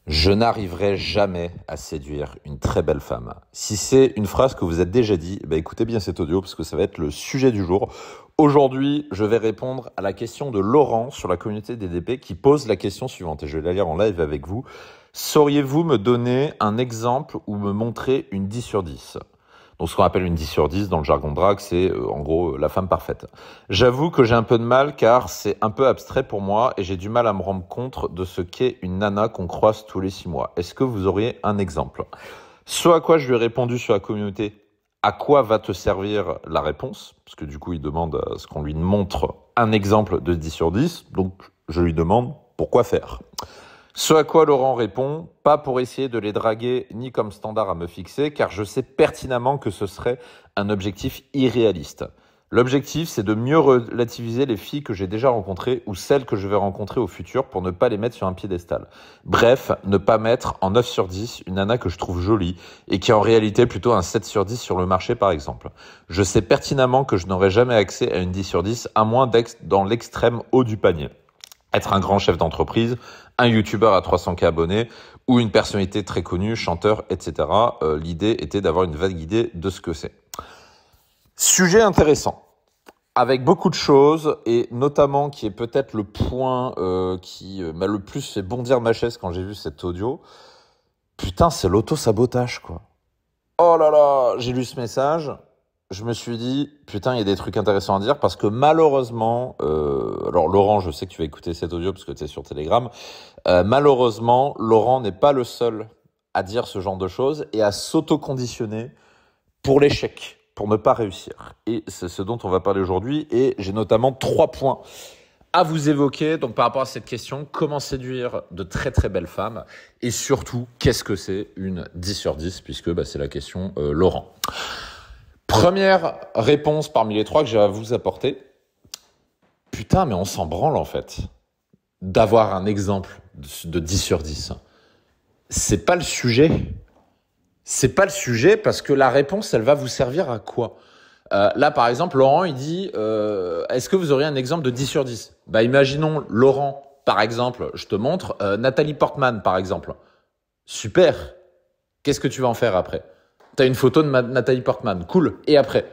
Je n'arriverai jamais à séduire une très belle femme. Si c'est une phrase que vous êtes déjà dit, écoutez bien cet audio parce que ça va être le sujet du jour. Aujourd'hui, je vais répondre à la question de Laurent sur la communauté DDP qui pose la question suivante et je vais la lire en live avec vous. Sauriez-vous me donner un exemple ou me montrer une 10 sur 10 ? Donc ce qu'on appelle une 10 sur 10 dans le jargon drague, c'est en gros la femme parfaite. J'avoue que j'ai un peu de mal car c'est un peu abstrait pour moi et j'ai du mal à me rendre compte de ce qu'est une nana qu'on croise tous les 6 mois. Est-ce que vous auriez un exemple ? Ce à quoi je lui ai répondu sur la communauté, à quoi va te servir la réponse ? Parce que du coup il demande à ce qu'on lui montre un exemple de 10 sur 10, donc je lui demande pourquoi faire ? Ce à quoi Laurent répond, pas pour essayer de les draguer ni comme standard à me fixer, car je sais pertinemment que ce serait un objectif irréaliste. L'objectif, c'est de mieux relativiser les filles que j'ai déjà rencontrées ou celles que je vais rencontrer au futur pour ne pas les mettre sur un piédestal. Bref, ne pas mettre en 9 sur 10 une nana que je trouve jolie et qui est en réalité plutôt un 7 sur 10 sur le marché par exemple. Je sais pertinemment que je n'aurai jamais accès à une 10 sur 10 à moins d'être dans l'extrême haut du panier. Être un grand chef d'entreprise, un youtubeur à 300K abonnés ou une personnalité très connue, chanteur, etc. L'idée était d'avoir une vague idée de ce que c'est. Sujet intéressant, avec beaucoup de choses et notamment qui est peut-être le point qui m'a le plus fait bondir ma chaise quand j'ai vu cet audio. Putain, c'est l'auto-sabotage quoi. Oh là là, j'ai lu ce message. Je me suis dit, putain, il y a des trucs intéressants à dire parce que malheureusement, alors Laurent, je sais que tu vas écouter cet audio parce que tu es sur Telegram, malheureusement, Laurent n'est pas le seul à dire ce genre de choses et à s'auto-conditionner pour l'échec, pour ne pas réussir. Et c'est ce dont on va parler aujourd'hui et j'ai notamment 3 points à vous évoquer donc par rapport à cette question, comment séduire de très très belles femmes et surtout, qu'est-ce que c'est une 10 sur 10 puisque c'est la question Laurent. Première réponse parmi les 3 que j'ai à vous apporter. Putain, mais on s'en branle en fait d'avoir un exemple de 10 sur 10. C'est pas le sujet. C'est pas le sujet parce que la réponse, elle va vous servir à quoi ? Là, par exemple, Laurent, il dit est-ce que vous auriez un exemple de 10 sur 10 ? Imaginons Laurent, par exemple, je te montre Nathalie Portman, par exemple. Super. Qu'est-ce que tu vas en faire après ? T'as une photo de Nathalie Portman, cool. Et après ?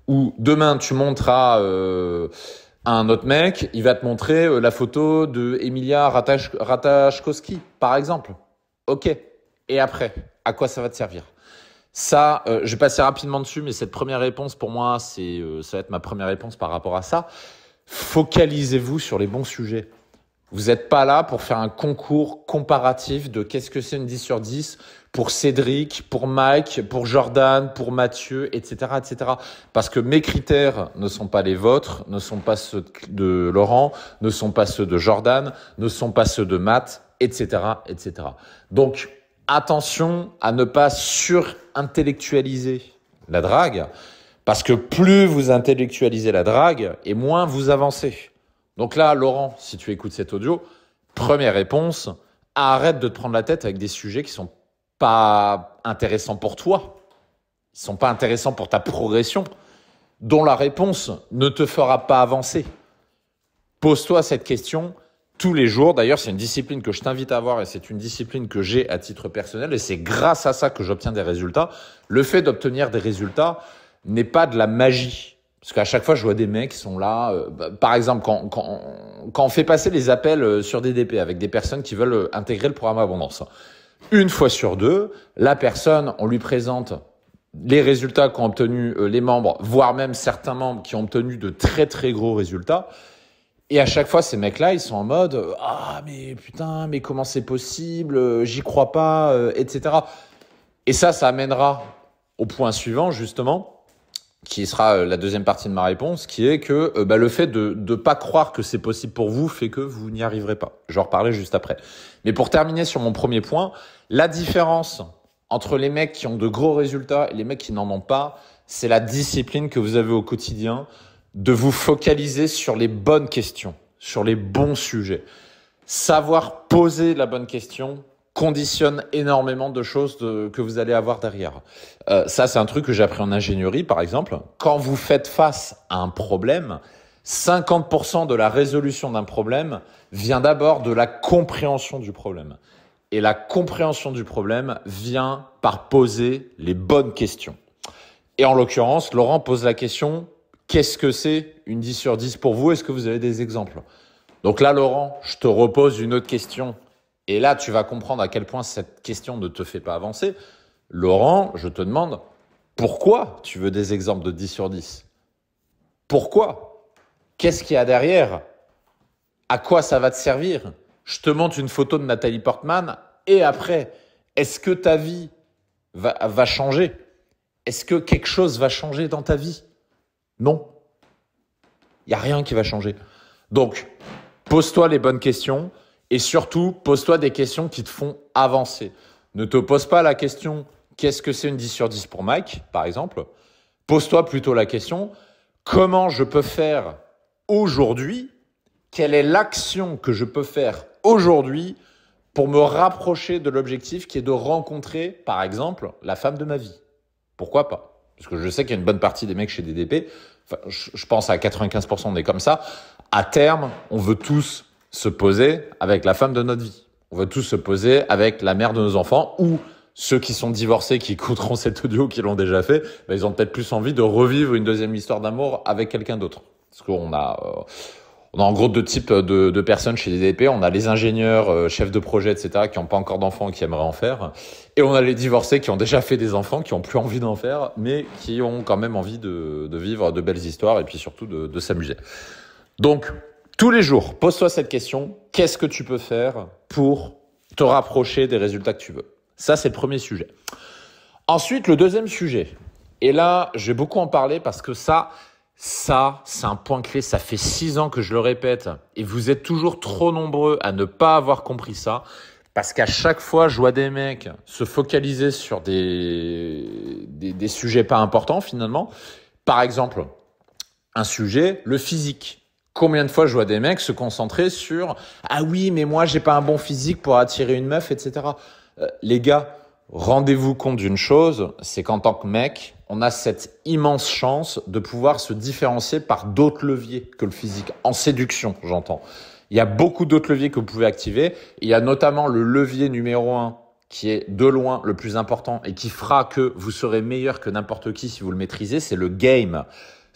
Ou demain, tu montres à un autre mec, il va te montrer la photo de Emilia Ratajkowski, par exemple. Ok. Et après, à quoi ça va te servir ? Ça, je vais passer rapidement dessus, mais cette première réponse, pour moi, ça va être ma première réponse par rapport à ça. Focalisez-vous sur les bons sujets. Vous n'êtes pas là pour faire un concours comparatif de qu'est-ce que c'est une 10 sur 10 pour Cédric, pour Mike, pour Jordan, pour Mathieu, etc., etc. Parce que mes critères ne sont pas les vôtres, ne sont pas ceux de Laurent, ne sont pas ceux de Jordan, ne sont pas ceux de Matt, etc., etc. Donc, attention à ne pas surintellectualiser la drague, parce que plus vous intellectualisez la drague, et moins vous avancez. Donc là, Laurent, si tu écoutes cet audio, première réponse, arrête de te prendre la tête avec des sujets qui sont pas intéressants pour toi. Ils sont pas intéressants pour ta progression, dont la réponse ne te fera pas avancer. Pose-toi cette question tous les jours. D'ailleurs, c'est une discipline que je t'invite à avoir et c'est une discipline que j'ai à titre personnel et c'est grâce à ça que j'obtiens des résultats. Le fait d'obtenir des résultats n'est pas de la magie. Parce qu'à chaque fois, je vois des mecs qui sont là. Par exemple, quand on fait passer les appels sur DDP avec des personnes qui veulent intégrer le programme Abondance, une fois sur deux, la personne, on lui présente les résultats qu'ont obtenus les membres, voire même certains membres qui ont obtenu de très très gros résultats. Et à chaque fois, ces mecs-là, ils sont en mode « Ah, mais putain, mais comment c'est possible ? J'y crois pas, etc. » Et ça amènera au point suivant, justement, qui sera la deuxième partie de ma réponse, qui est que le fait de ne pas croire que c'est possible pour vous fait que vous n'y arriverez pas. Je vais en reparler juste après. Mais pour terminer sur mon premier point, la différence entre les mecs qui ont de gros résultats et les mecs qui n'en ont pas, c'est la discipline que vous avez au quotidien de vous focaliser sur les bonnes questions, sur les bons sujets. Savoir poser la bonne question conditionne énormément de choses que vous allez avoir derrière. Ça, c'est un truc que j'ai appris en ingénierie, par exemple. Quand vous faites face à un problème, 50% de la résolution d'un problème vient d'abord de la compréhension du problème. et la compréhension du problème vient par poser les bonnes questions. Et en l'occurrence, Laurent pose la question, qu'est-ce que c'est une 10 sur 10 pour vous? Est-ce que vous avez des exemples? Donc là, Laurent, je te repose une autre question. Et là, tu vas comprendre à quel point cette question ne te fait pas avancer. Laurent, je te demande, pourquoi tu veux des exemples de 10 sur 10? Pourquoi? Qu'est-ce qu'il y a derrière? À quoi ça va te servir? Je te montre une photo de Nathalie Portman et après, est-ce que ta vie va changer? Est-ce que quelque chose va changer dans ta vie? Non. Il n'y a rien qui va changer. Donc, pose-toi les bonnes questions et surtout, pose-toi des questions qui te font avancer. Ne te pose pas la question « Qu'est-ce que c'est une 10 sur 10 pour Mike ?» par exemple. Pose-toi plutôt la question « Comment je peux faire aujourd'hui? Quelle est l'action que je peux faire aujourd'hui pour me rapprocher de l'objectif qui est de rencontrer, par exemple, la femme de ma vie ?» Pourquoi pas? Parce que je sais qu'il y a une bonne partie des mecs chez DDP, enfin, je pense à 95% on est comme ça. À terme, on veut tous se poser avec la femme de notre vie. On veut tous se poser avec la mère de nos enfants ou ceux qui sont divorcés, qui écouteront cet audio, qui l'ont déjà fait, ben ils ont peut-être plus envie de revivre une deuxième histoire d'amour avec quelqu'un d'autre. Parce qu'on a en gros deux types de personnes chez les DDP. On a les ingénieurs, chefs de projet, etc., qui n'ont pas encore d'enfants et qui aimeraient en faire. Et on a les divorcés qui ont déjà fait des enfants, qui n'ont plus envie d'en faire, mais qui ont quand même envie de vivre de belles histoires et puis surtout de s'amuser. Donc, tous les jours, pose-toi cette question. Qu'est-ce que tu peux faire pour te rapprocher des résultats que tu veux? Ça, c'est le premier sujet. Ensuite, le deuxième sujet. Et là, je vais beaucoup en parler parce que ça, c'est un point clé. Ça fait 6 ans que je le répète et vous êtes toujours trop nombreux à ne pas avoir compris ça parce qu'à chaque fois, je vois des mecs se focaliser sur des sujets pas importants finalement. Par exemple, un sujet, le physique. Combien de fois je vois des mecs se concentrer sur « Ah oui, mais moi, j'ai pas un bon physique pour attirer une meuf, etc. » Les gars, rendez-vous compte d'une chose, c'est qu'en tant que mec, on a cette immense chance de pouvoir se différencier par d'autres leviers que le physique. En séduction, j'entends. Il y a beaucoup d'autres leviers que vous pouvez activer. Il y a notamment le levier numéro 1 qui est de loin le plus important et qui fera que vous serez meilleur que n'importe qui si vous le maîtrisez, c'est le game.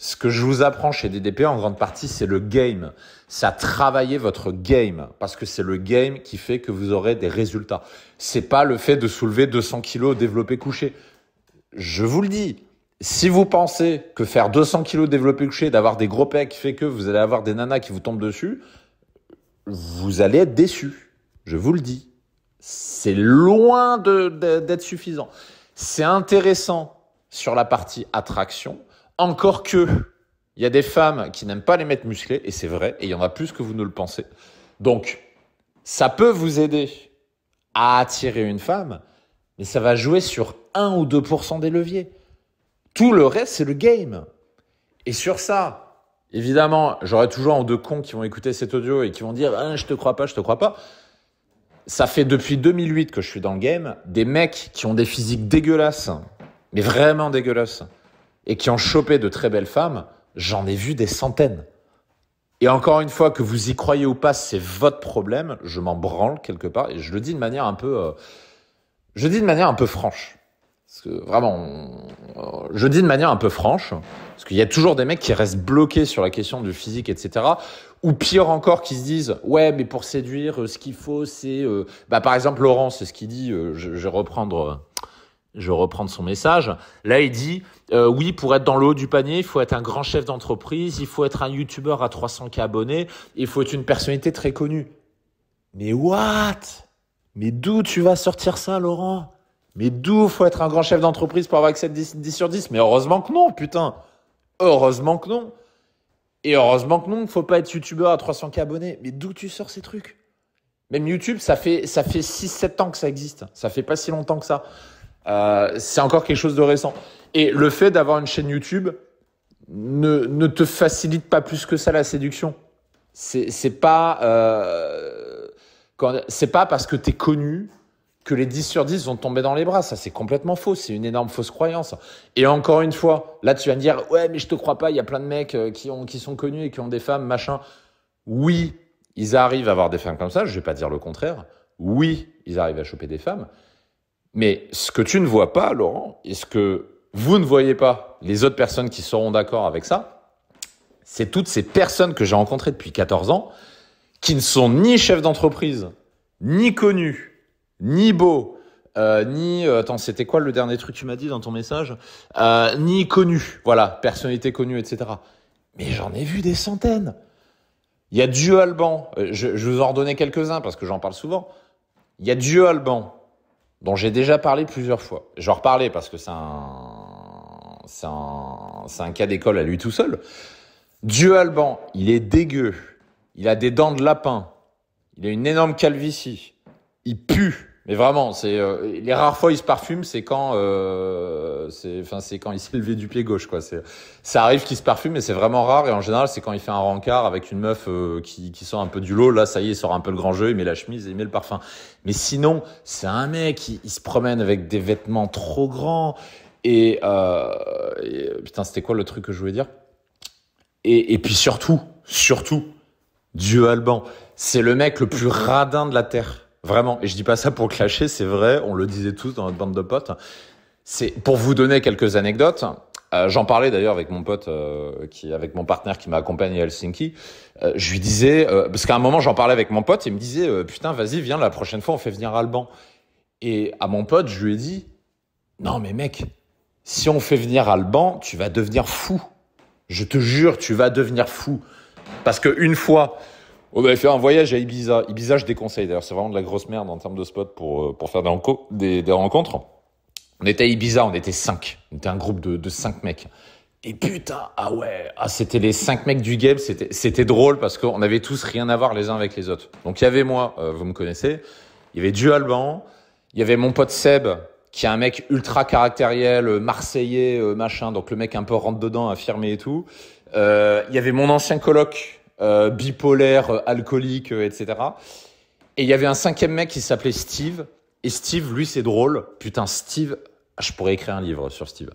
Ce que je vous apprends chez DDP, en grande partie, c'est le game. C'est à travailler votre game parce que c'est le game qui fait que vous aurez des résultats. C'est pas le fait de soulever 200 kilos développé couché. Je vous le dis, si vous pensez que faire 200 kilos développé couché, d'avoir des gros pecs fait que vous allez avoir des nanas qui vous tombent dessus, vous allez être déçus. Je vous le dis. C'est loin d'être suffisant. C'est intéressant sur la partie attraction. Encore que, il y a des femmes qui n'aiment pas les mecs musclés, et c'est vrai, et il y en a plus que vous ne le pensez. Donc, ça peut vous aider à attirer une femme, mais ça va jouer sur 1 ou 2% des leviers. Tout le reste, c'est le game. Et sur ça, évidemment, j'aurai toujours un ou deux cons qui vont écouter cet audio et qui vont dire « Ah, je te crois pas, je te crois pas ». Ça fait depuis 2008 que je suis dans le game, des mecs qui ont des physiques dégueulasses, mais vraiment dégueulasses, et qui ont chopé de très belles femmes, j'en ai vu des centaines. Et encore une fois, que vous y croyez ou pas, c'est votre problème. Je m'en branle quelque part. Et je le dis de manière un peu, franche. Parce que vraiment, je dis de manière un peu franche. Parce qu'il y a toujours des mecs qui restent bloqués sur la question du physique, etc. Ou pire encore, qui se disent, ouais, mais pour séduire, ce qu'il faut, c'est, par exemple, Laurent, c'est ce qu'il dit, je vais reprendre son message. Là, il dit, oui, pour être dans le haut du panier, il faut être un grand chef d'entreprise, il faut être un youtubeur à 300K abonnés, il faut être une personnalité très connue. Mais what? Mais d'où tu vas sortir ça, Laurent? Mais d'où faut être un grand chef d'entreprise pour avoir accès à 10 sur 10? Mais heureusement que non, putain. Heureusement que non. Et heureusement que non, faut pas être youtubeur à 300K abonnés. Mais d'où tu sors ces trucs? Même YouTube, ça fait 6-7 ans que ça existe. Ça fait pas si longtemps que ça. C'est encore quelque chose de récent. Et le fait d'avoir une chaîne YouTube ne te facilite pas plus que ça la séduction. C'est pas parce que t'es connu que les 10 sur 10 vont te tomber dans les bras. Ça, c'est complètement faux. C'est une énorme fausse croyance. Et encore une fois, là, tu vas me dire, ouais, mais je te crois pas. Il y a plein de mecs qui sont connus et qui ont des femmes, machin. Oui, ils arrivent à avoir des femmes comme ça. Je vais pas dire le contraire. oui, ils arrivent à choper des femmes. Mais ce que tu ne vois pas, Laurent, et ce que vous ne voyez pas, les autres personnes qui seront d'accord avec ça, c'est toutes ces personnes que j'ai rencontrées depuis 14 ans qui ne sont ni chefs d'entreprise, ni connus, ni beaux, attends, c'était quoi le dernier truc que tu m'as dit dans ton message, ni connus, voilà, personnalité connue, etc. Mais j'en ai vu des centaines. Il y a Dieu Alban, je vous en redonnais quelques-uns parce que j'en parle souvent. Il y a Dieu Alban, dont j'ai déjà parlé plusieurs fois. Je vais en reparler parce que c'est un cas d'école à lui tout seul. Dieu Alban, il est dégueu. Il a des dents de lapin. Il a une énorme calvitie. Il pue. Mais vraiment, les rares fois où il se parfume, c'est quand il s'est levé du pied gauche, quoi. Ça arrive qu'il se parfume, mais c'est vraiment rare. Et en général, c'est quand il fait un rencard avec une meuf qui sort un peu du lot. Là, ça y est, il sort un peu le grand jeu, il met la chemise et il met le parfum. Mais sinon, c'est un mec, il se promène avec des vêtements trop grands. Et putain, c'était quoi le truc que je voulais dire? Et puis surtout, Dieu Alban, c'est le mec le plus radin de la Terre. Vraiment. Et je dis pas ça pour clasher, c'est vrai, on le disait tous dans notre bande de potes. C'est pour vous donner quelques anecdotes. J'en parlais d'ailleurs avec mon pote, avec mon partenaire qui m'a accompagné à Helsinki. Je lui disais, parce qu'à un moment j'en parlais avec mon pote, il me disait, putain, vas-y, viens, la prochaine fois on fait venir Alban. Et à mon pote, je lui ai dit, non mais mec, si on fait venir Alban, tu vas devenir fou. Je te jure, tu vas devenir fou. Parce qu'une fois, on avait fait un voyage à Ibiza. Ibiza, je déconseille d'ailleurs, c'est vraiment de la grosse merde en termes de spot pour faire des rencontres. On était à Ibiza, on était 5. On était un groupe de 5 mecs. Et putain, c'était les 5 mecs du game, c'était drôle parce qu'on avait tous rien à voir les uns avec les autres. Donc il y avait moi, vous me connaissez, il y avait Dieu Alban, il y avait mon pote Seb, qui est un mec ultra caractériel, marseillais, machin, donc le mec un peu rentre dedans, affirmé et tout. Il y avait mon ancien coloc, bipolaire, alcoolique, etc. Et il y avait un 5e mec qui s'appelait Steve. Et Steve, lui, c'est drôle. Putain, Steve, je pourrais écrire un livre sur Steve.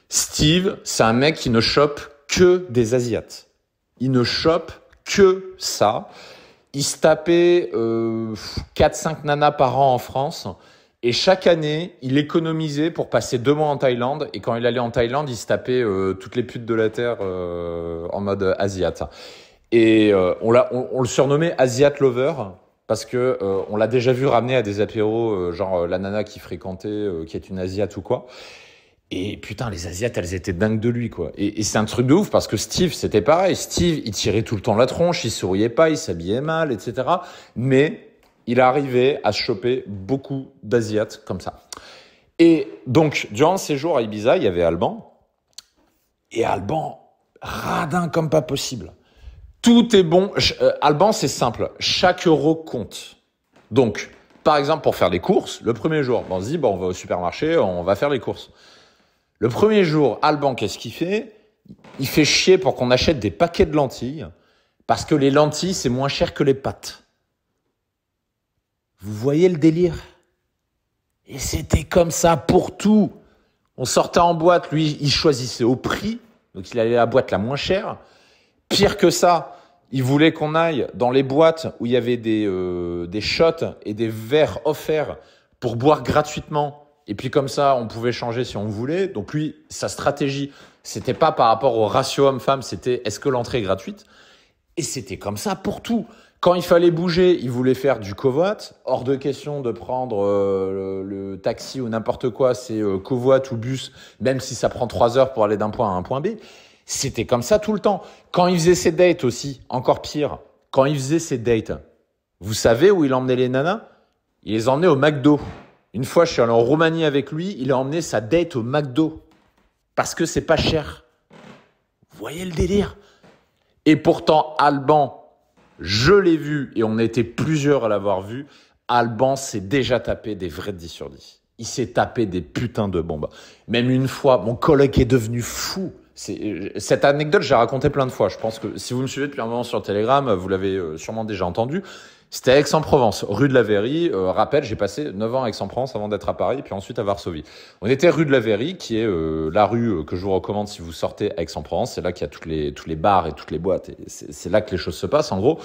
Steve, c'est un mec qui ne chope que des Asiates. Il ne chope que ça. Il se tapait 4-5 nanas par an en France. Et chaque année, il économisait pour passer 2 mois en Thaïlande. Et quand il allait en Thaïlande, il se tapait toutes les putes de la Terre en mode asiate. Et on le surnommait Asiat Lover parce que on l'a déjà vu ramener à des apéros, genre la nana qui fréquentait, qui est une Asiate ou quoi. Et putain, les Asiates, elles étaient dingues de lui, quoi. Et c'est un truc de ouf parce que Steve, c'était pareil. Steve, il tirait tout le temps la tronche, il souriait pas, il s'habillait mal, etc. Mais il arrivait à se choper beaucoup d'Asiates comme ça. Et donc, durant ces jours à Ibiza, il y avait Alban. Et Alban, radin comme pas possible. Tout est bon. Alban, c'est simple. Chaque euro compte. Donc, par exemple, pour faire les courses, le premier jour, on se dit, on va au supermarché, on va faire les courses. Le premier jour, Alban, qu'est-ce qu'il fait? Il fait chier pour qu'on achète des paquets de lentilles parce que les lentilles, c'est moins cher que les pâtes. Vous voyez le délire? Et c'était comme ça pour tout. On sortait en boîte, lui, il choisissait au prix. Donc, il allait à la boîte la moins chère. Pire que ça, il voulait qu'on aille dans les boîtes où il y avait des shots et des verres offerts pour boire gratuitement. Et puis comme ça, on pouvait changer si on voulait. Donc lui, sa stratégie, c'était pas par rapport au ratio homme-femme, c'était est-ce que l'entrée est gratuite? Et c'était comme ça pour tout. Quand il fallait bouger, il voulait faire du covoit. Hors de question de prendre le taxi ou n'importe quoi, c'est covoit ou bus, même si ça prend 3 heures pour aller d'un point à un point B. C'était comme ça tout le temps. Quand il faisait ses dates aussi, encore pire, quand il faisait ses dates, vous savez où il emmenait les nanas? Il les emmenait au McDo. Une fois, je suis allé en Roumanie avec lui, il a emmené sa date au McDo. Parce que c'est pas cher. Vous voyez le délire? Et pourtant, Alban, je l'ai vu, et on était plusieurs à l'avoir vu, Alban s'est déjà tapé des vrais 10 sur 10. Il s'est tapé des putains de bombes. Même une fois, mon collègue est devenu fou. Cette anecdote, j'ai raconté plein de fois. Je pense que si vous me suivez depuis un moment sur Telegram, vous l'avez sûrement déjà entendu. C'était à Aix-en-Provence, rue de la Verrie. Rappel, j'ai passé 9 ans à Aix-en-Provence avant d'être à Paris, puis ensuite à Varsovie. On était rue de la Verrie, qui est la rue que je vous recommande si vous sortez à Aix-en-Provence. C'est là qu'il y a tous les bars et toutes les boîtes. Et c'est là que les choses se passent, en gros.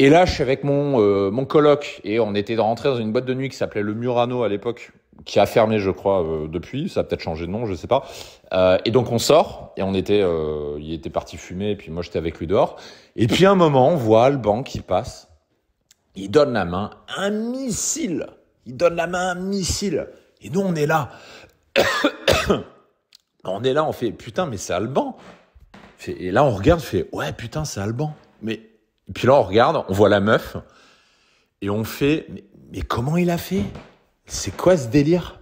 Et là, je suis avec mon coloc et on était rentré dans une boîte de nuit qui s'appelait le Murano à l'époque, qui a fermé, je crois, depuis. Ça a peut-être changé de nom, je sais pas. Et donc on sort et il était parti fumer et puis moi j'étais avec lui dehors. Et puis à un moment, on voit Alban qui passe. Il donne la main, un missile. Il donne la main, un missile. Et nous, on est là. On est là, on fait putain, mais c'est Alban. Et là, on regarde, fait ouais, putain, c'est Alban. Et puis là, on regarde, on voit la meuf, et on fait mais comment il a fait? C'est quoi ce délire?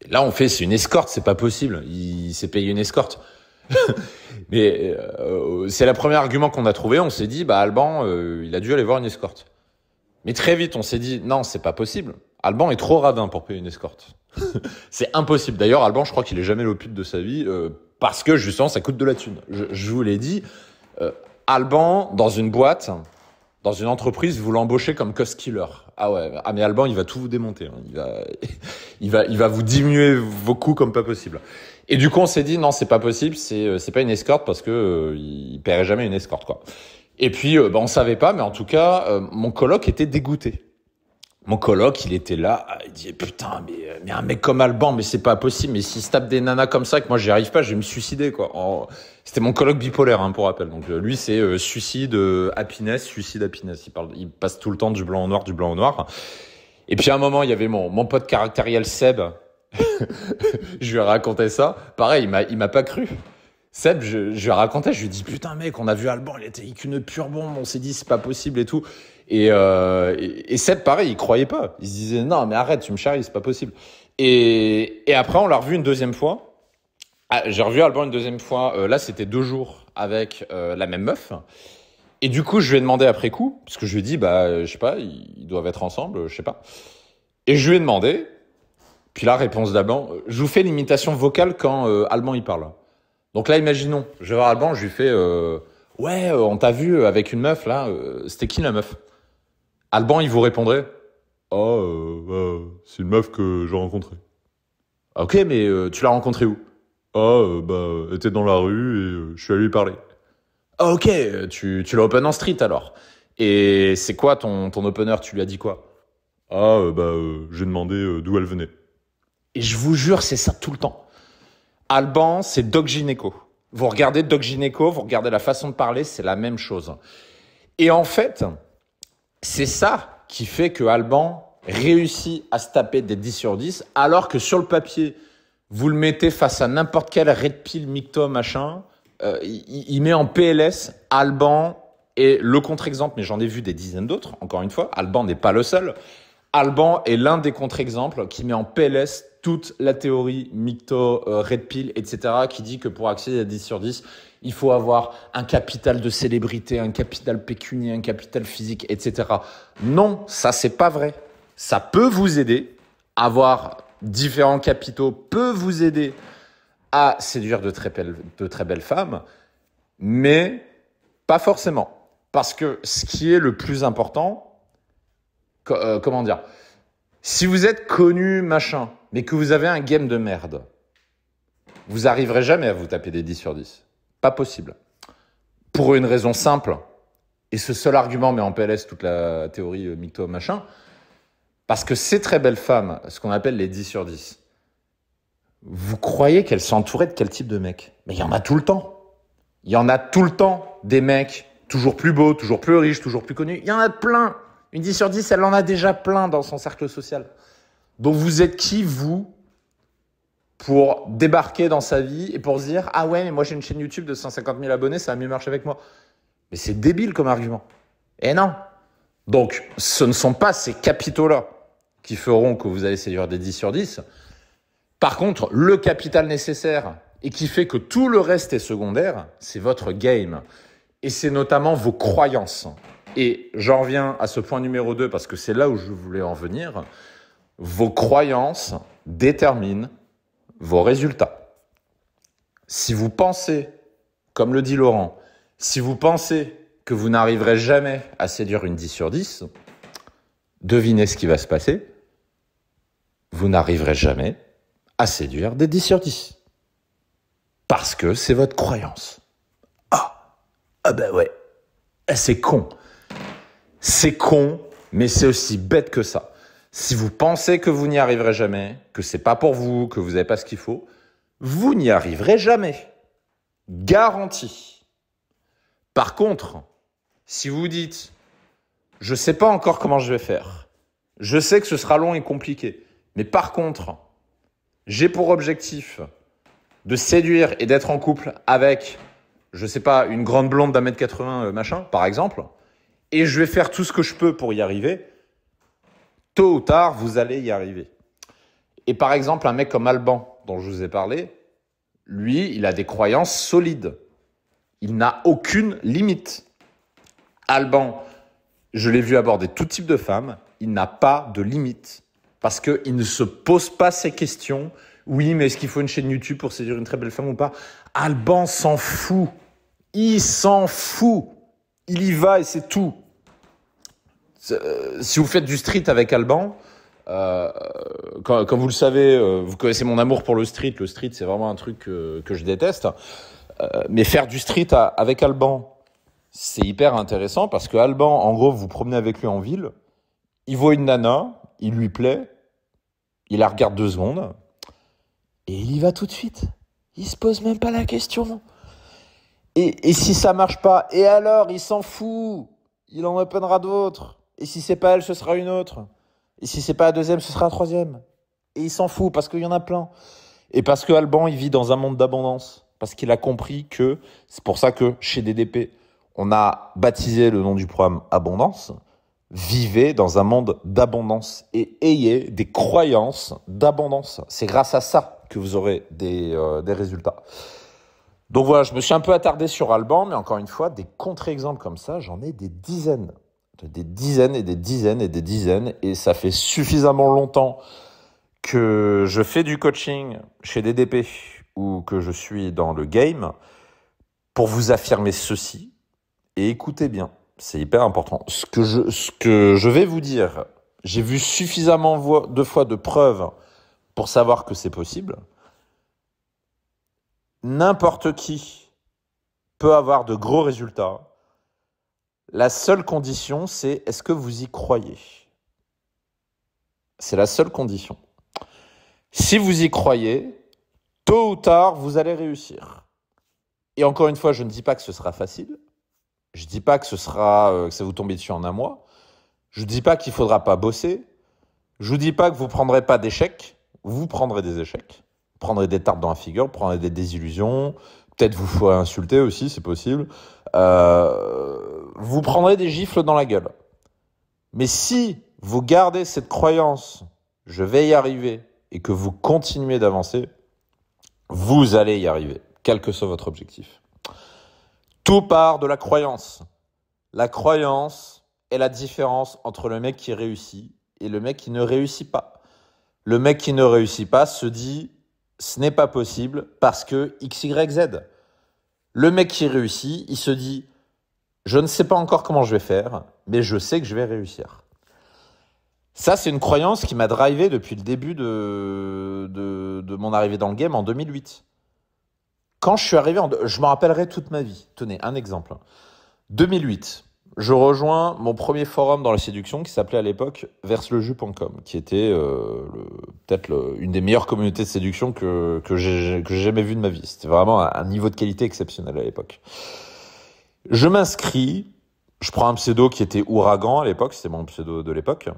Et là, on fait c'est une escorte, c'est pas possible. Il s'est payé une escorte. Mais c'est le premier argument qu'on a trouvé. On s'est dit bah Alban, il a dû aller voir une escorte. Mais très vite, on s'est dit non, c'est pas possible. Alban est trop radin pour payer une escorte. C'est impossible. D'ailleurs, Alban, je crois qu'il est jamais allé au pute de sa vie parce que justement, ça coûte de la thune. Je vous l'ai dit. Alban, dans une boîte, dans une entreprise, vous l'embauchez comme cost killer. Ah ouais. Ah mais Alban, il va tout vous démonter. Hein. Il va vous diminuer vos coûts comme pas possible. Et du coup, on s'est dit non, c'est pas possible. C'est pas une escorte parce que il paierait jamais une escorte quoi. Et puis, on savait pas, mais en tout cas, mon coloc était dégoûté. Mon coloc, il était là, il disait putain, mais un mec comme Alban, mais c'est pas possible. Mais s'il se tape des nanas comme ça, que moi j'y arrive pas, je vais me suicider quoi. C'était mon coloc bipolaire, hein, pour rappel. Donc lui, c'est suicide happiness. Il passe tout le temps du blanc au noir, du blanc au noir. Et puis à un moment, il y avait mon pote caractériel Seb. Je lui ai raconté ça. Pareil, il m'a pas cru. Seb, je lui ai raconté, je lui ai dit putain mec, on a vu Alban, il était avec une pure bombe, on s'est dit c'est pas possible et tout. Et Seb, pareil, il croyait pas. Il se disait non mais arrête, tu me charries, c'est pas possible. Et après on l'a revu une deuxième fois. Ah, j'ai revu Alban une deuxième fois. Là c'était 2 jours avec la même meuf. Et du coup je lui ai demandé après coup, parce que je lui ai dit bah je sais pas, ils doivent être ensemble, je sais pas. Et je lui ai demandé. Puis la réponse d'Alban, je vous fais l'imitation vocale quand Alban il parle. Donc là, imaginons, je vais voir Alban, je lui fais ouais, on t'a vu avec une meuf là, c'était qui la meuf? Alban, il vous répondrait c'est une meuf que j'ai rencontrée. Ok, mais tu l'as rencontrée où? Elle était dans la rue et je suis allé lui parler. Ah, ok, tu l'as open en street alors. Et c'est quoi ton opener? Tu lui as dit quoi? J'ai demandé d'où elle venait. Et je vous jure, c'est ça tout le temps. Alban, c'est Doc Gynéco. Vous regardez Doc Gynéco, vous regardez la façon de parler, c'est la même chose. Et en fait, c'est ça qui fait que Alban réussit à se taper des 10 sur 10, alors que sur le papier, vous le mettez face à n'importe quel red pill, micto, machin, il met en PLS. Alban est le contre-exemple, mais j'en ai vu des dizaines d'autres, encore une fois. Alban n'est pas le seul. Alban est l'un des contre-exemples qui met en PLS toute la théorie micto, red pill, etc., qui dit que pour accéder à 10 sur 10, il faut avoir un capital de célébrité, un capital pécunier, un capital physique, etc. Non, ça, c'est pas vrai. Ça peut vous aider. Avoir différents capitaux peut vous aider à séduire de très belles femmes, mais pas forcément. Parce que ce qui est le plus important, comment dire, si vous êtes connu, machin, mais que vous avez un game de merde, vous arriverez jamais à vous taper des 10 sur 10. Pas possible. Pour une raison simple, et ce seul argument met en PLS toute la théorie micto, machin, parce que ces très belles femmes, ce qu'on appelle les 10 sur 10, vous croyez qu'elles sont entourées de quel type de mec? Mais il y en a tout le temps. Il y en a tout le temps des mecs toujours plus beaux, toujours plus riches, toujours plus connus. Il y en a plein. Une 10 sur 10, elle en a déjà plein dans son cercle social. Donc vous êtes qui, vous, pour débarquer dans sa vie et pour se dire « Ah ouais, mais moi j'ai une chaîne YouTube de 150 000 abonnés, ça va mieux marcher avec moi. » Mais c'est débile comme argument. Et non. Donc ce ne sont pas ces capitaux-là qui feront que vous allez séduire des 10 sur 10. Par contre, le capital nécessaire et qui fait que tout le reste est secondaire, c'est votre game. Et c'est notamment vos croyances. Et j'en reviens à ce point numéro 2 parce que c'est là où je voulais en venir. Vos croyances déterminent vos résultats. Si vous pensez, comme le dit Laurent, si vous pensez que vous n'arriverez jamais à séduire une 10 sur 10, devinez ce qui va se passer. Vous n'arriverez jamais à séduire des 10 sur 10. Parce que c'est votre croyance. Ah ben ouais, c'est con. C'est con, mais c'est aussi bête que ça. Si vous pensez que vous n'y arriverez jamais, que c'est pas pour vous, que vous n'avez pas ce qu'il faut, vous n'y arriverez jamais. Garanti. Par contre, si vous vous dites, je sais pas encore comment je vais faire, je sais que ce sera long et compliqué, mais par contre, j'ai pour objectif de séduire et d'être en couple avec, je sais pas, une grande blonde d'1m80 machin, par exemple, et je vais faire tout ce que je peux pour y arriver, tôt ou tard, vous allez y arriver. Et par exemple, un mec comme Alban, dont je vous ai parlé, lui, il a des croyances solides. Il n'a aucune limite. Alban, je l'ai vu aborder tout type de femmes, il n'a pas de limite. Parce qu'il ne se pose pas ces questions. Oui, mais est-ce qu'il faut une chaîne YouTube pour séduire une très belle femme ou pas? Alban s'en fout. Il s'en fout. Il y va et c'est tout. Si vous faites du street avec Alban, comme vous le savez, vous connaissez mon amour pour le street. Le street, c'est vraiment un truc que je déteste. Mais faire du street avec Alban, c'est hyper intéressant parce que Alban, en gros, vous vous promenez avec lui en ville, il voit une nana, il lui plaît, il la regarde 2 secondes et il y va tout de suite. Il se pose même pas la question. Et si ça marche pas, et alors, il s'en fout. Il en openera d'autres. Et si c'est pas elle, ce sera une autre. Et si c'est pas la deuxième, ce sera la troisième. Et il s'en fout parce qu'il y en a plein. Et parce que Alban, il vit dans un monde d'abondance. Parce qu'il a compris que, c'est pour ça que chez DDP, on a baptisé le nom du programme Abondance. Vivez dans un monde d'abondance et ayez des croyances d'abondance. C'est grâce à ça que vous aurez des résultats. Donc voilà, je me suis un peu attardé sur Alban, mais encore une fois, des contre-exemples comme ça, j'en ai des dizaines. Des dizaines et des dizaines et des dizaines. Et ça fait suffisamment longtemps que je fais du coaching chez DDP ou que je suis dans le game pour vous affirmer ceci. Et écoutez bien, c'est hyper important. Ce que je vais vous dire, j'ai vu suffisamment de fois de preuves pour savoir que c'est possible. N'importe qui peut avoir de gros résultats. La seule condition, c'est est-ce que vous y croyez? C'est la seule condition. Si vous y croyez, tôt ou tard, vous allez réussir. Et encore une fois, je ne dis pas que ce sera facile. Je ne dis pas que que ça vous tombe dessus en un mois. Je ne dis pas qu'il ne faudra pas bosser. Je ne vous dis pas que vous ne prendrez pas d'échecs. Vous prendrez des échecs. Vous prendrez des tartes dans la figure, vous prendrez des désillusions. Peut-être vous ferez insulter aussi, c'est possible. Vous prendrez des gifles dans la gueule. Mais si vous gardez cette croyance, je vais y arriver, et que vous continuez d'avancer, vous allez y arriver, quel que soit votre objectif. Tout part de la croyance. La croyance est la différence entre le mec qui réussit et le mec qui ne réussit pas. Le mec qui ne réussit pas se dit « ce n'est pas possible parce que X, Y, Z ». Le mec qui réussit, il se dit « je ne sais pas encore comment je vais faire, mais je sais que je vais réussir ». Ça, c'est une croyance qui m'a drivé depuis le début de mon arrivée dans le game en 2008. Quand je suis arrivé, je me rappellerai toute ma vie. Tenez, un exemple. 2008, je rejoins mon premier forum dans la séduction qui s'appelait à l'époque verseleju.com, qui était peut-être une des meilleures communautés de séduction que j'ai jamais vues de ma vie. C'était vraiment un niveau de qualité exceptionnel à l'époque. Je m'inscris, je prends un pseudo qui était Ouragan à l'époque, c'était mon pseudo de l'époque.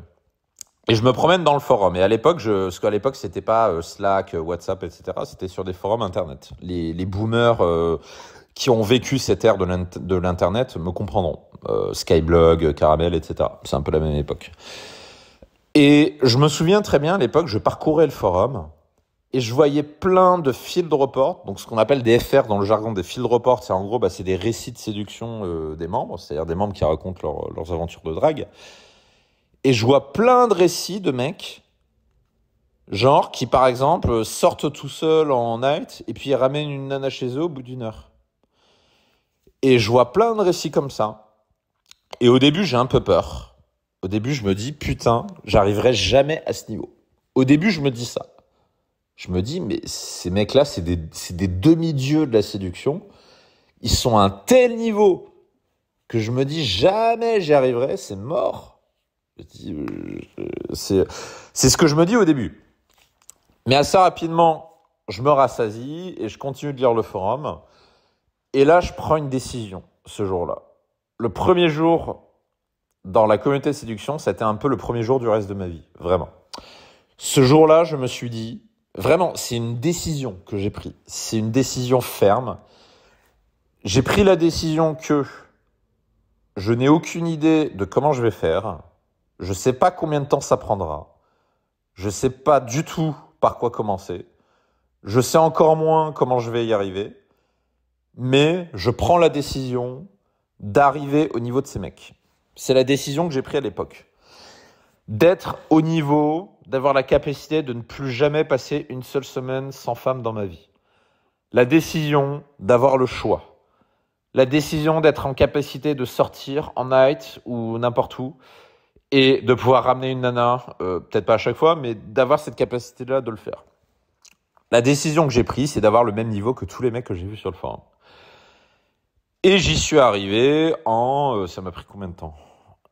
Et je me promène dans le forum. Et à l'époque, parce qu'à l'époque, c'était pas Slack, WhatsApp, etc. C'était sur des forums Internet. Les boomers qui ont vécu cette ère de l'Internet me comprendront. Skyblog, Caramel, etc. C'est un peu la même époque. Et je me souviens très bien, à l'époque, je parcourais le forum et je voyais plein de field reports. Donc, ce qu'on appelle des FR dans le jargon des field reports, c'est en gros, c'est des récits de séduction des membres. C'est-à-dire des membres qui racontent leurs aventures de drague. Et je vois plein de récits de mecs, genre qui par exemple sortent tout seuls en night et puis ils ramènent une nana chez eux au bout d'1 heure. Et je vois plein de récits comme ça. Et au début, j'ai un peu peur. Au début, je me dis, putain, j'arriverai jamais à ce niveau. Au début, je me dis ça. Je me dis, mais ces mecs-là, c'est des demi-dieux de la séduction. Ils sont à un tel niveau que je me dis jamais j'y arriverai, c'est mort. Je dis, c'est ce que je me dis au début. Mais assez rapidement, je me rassasie et je continue de lire le forum. Et là, je prends une décision ce jour-là. Le premier jour dans la communauté de séduction, c'était un peu le premier jour du reste de ma vie, vraiment. Ce jour-là, je me suis dit, vraiment, c'est une décision que j'ai prise. C'est une décision ferme. J'ai pris la décision que je n'ai aucune idée de comment je vais faire. Je ne sais pas combien de temps ça prendra. Je ne sais pas du tout par quoi commencer. Je sais encore moins comment je vais y arriver. Mais je prends la décision d'arriver au niveau de ces mecs. C'est la décision que j'ai prise à l'époque. D'être au niveau, d'avoir la capacité de ne plus jamais passer une seule semaine sans femme dans ma vie. La décision d'avoir le choix. La décision d'être en capacité de sortir en night ou n'importe où et de pouvoir ramener une nana, peut-être pas à chaque fois, mais d'avoir cette capacité-là de le faire. La décision que j'ai prise, c'est d'avoir le même niveau que tous les mecs que j'ai vus sur le forum. Et j'y suis arrivé ça m'a pris combien de temps ?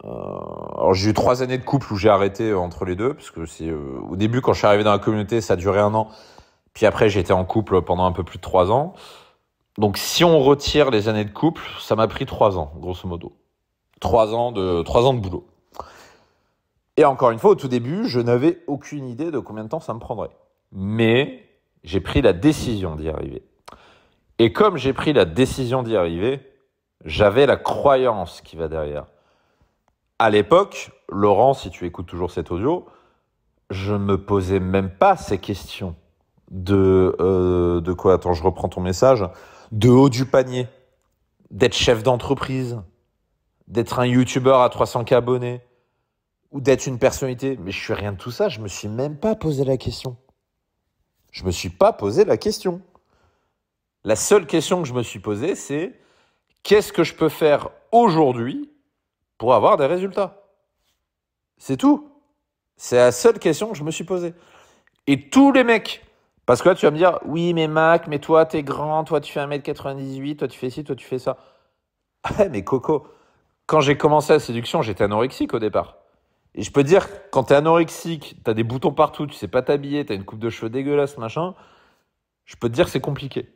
Alors j'ai eu 3 années de couple où j'ai arrêté entre les deux, parce que au début, quand je suis arrivé dans la communauté, ça a duré 1 an. Puis après, j'ai été en couple pendant un peu plus de 3 ans. Donc si on retire les années de couple, ça m'a pris 3 ans, grosso modo. 3 ans de boulot. Et encore une fois, au tout début, je n'avais aucune idée de combien de temps ça me prendrait. Mais j'ai pris la décision d'y arriver. Et comme j'ai pris la décision d'y arriver, j'avais la croyance qui va derrière. À l'époque, Laurent, si tu écoutes toujours cet audio, je ne me posais même pas ces questions de quoi ? Attends, je reprends ton message. De haut du panier, d'être chef d'entreprise, d'être un youtubeur à 300 000 abonnés, ou d'être une personnalité. Mais je suis rien de tout ça, je me suis même pas posé la question. Je me suis pas posé la question. La seule question que je me suis posée, c'est qu'est-ce que je peux faire aujourd'hui pour avoir des résultats ? C'est tout. C'est la seule question que je me suis posée. Et tous les mecs, parce que là tu vas me dire, oui mais Mac, mais toi t'es grand, toi tu fais 1m98, toi tu fais ci, toi tu fais ça. Ah mais Coco, quand j'ai commencé la séduction, j'étais anorexique au départ. Et je peux te dire, quand t'es anorexique, t'as des boutons partout, tu sais pas t'habiller, t'as une coupe de cheveux dégueulasse, machin, je peux te dire que c'est compliqué.